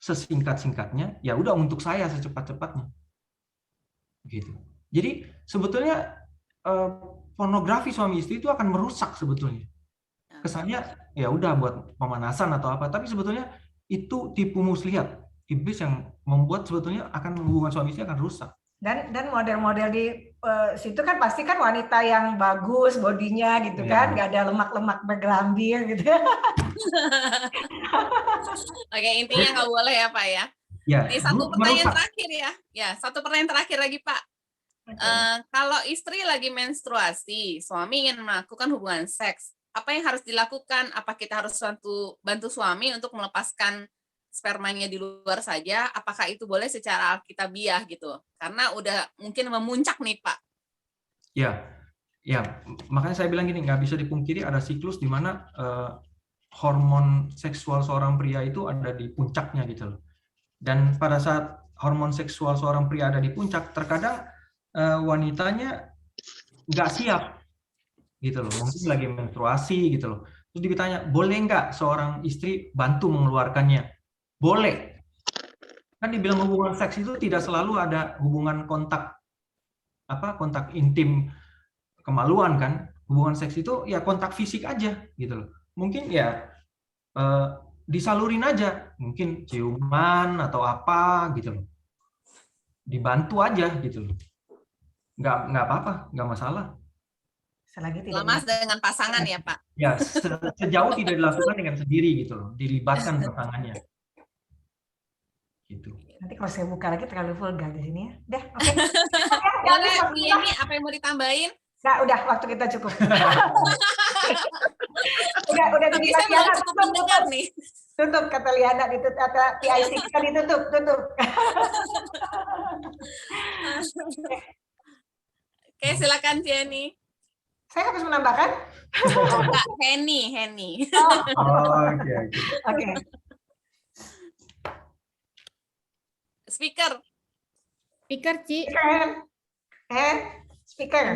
sesingkat-singkatnya, ya udah untuk saya secepat-cepatnya. Gitu. Jadi sebetulnya pornografi suami istri itu akan merusak sebetulnya. Kesannya ya udah buat pemanasan atau apa, tapi sebetulnya itu tipu muslihat iblis yang membuat sebetulnya akan hubungan suami istri akan rusak. Dan model-model di situ kan pasti kan wanita yang bagus bodinya gitu kan, nggak ada lemak-lemak bergelambir gitu. Oke, intinya nggak boleh ya Pak ya. Ya. Ini satu pertanyaan terakhir ya. Ya, satu pertanyaan terakhir lagi Pak. Kalau istri lagi menstruasi, suami ingin melakukan hubungan seks, apa yang harus dilakukan? Apa kita harus bantu suami untuk melepaskan spermanya di luar saja? Apakah itu boleh secara alkitabiah gitu? Karena udah mungkin memuncak nih Pak. Ya, makanya saya bilang gini, nggak bisa dipungkiri ada siklus di mana hormon seksual seorang pria itu ada di puncaknya gitu loh. Dan pada saat hormon seksual seorang pria ada di puncak, terkadang wanitanya nggak siap gitu loh, mungkin lagi menstruasi gitu loh. Terus ditanya, boleh nggak seorang istri bantu mengeluarkannya? Boleh. Kan dibilang hubungan seks itu tidak selalu ada hubungan kontak intim kemaluan kan. Hubungan seks itu ya kontak fisik aja gitu loh. Mungkin ya disalurin aja, mungkin ciuman atau apa gitu loh. Dibantu aja gitu loh. Nggak apa-apa, nggak masalah. Selama dengan pasangan ya Pak. Ya, sejauh tidak dilakukan dengan sendiri gitu loh, dilibatkan pasangannya. Gitu. Nanti kalau saya buka lagi terlalu vulgar di sini ya. Udah, oke. Boleh, ini apa yang mau ditambahin? Nggak, udah waktu kita cukup. udah jadi Liana, tutup nih. Tutup kata Liana, kata PIC kita ditutup. Oke, silakan Jenny. Saya harus menambahkan? Enggak, Henny. Oke. Speaker, Ci. Speaker.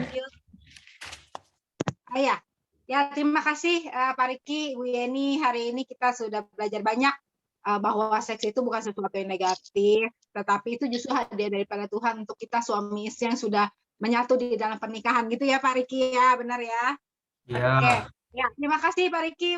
Ya, terima kasih Pak Riki, Bu Yeni. Hari ini kita sudah belajar banyak bahwa seks itu bukan sesuatu yang negatif, tetapi itu justru hadiah daripada Tuhan untuk kita suami istri yang sudah menyatu di dalam pernikahan gitu ya Pak Riki ya, benar ya? Ya. Oke. Ya, terima kasih Pak Riki.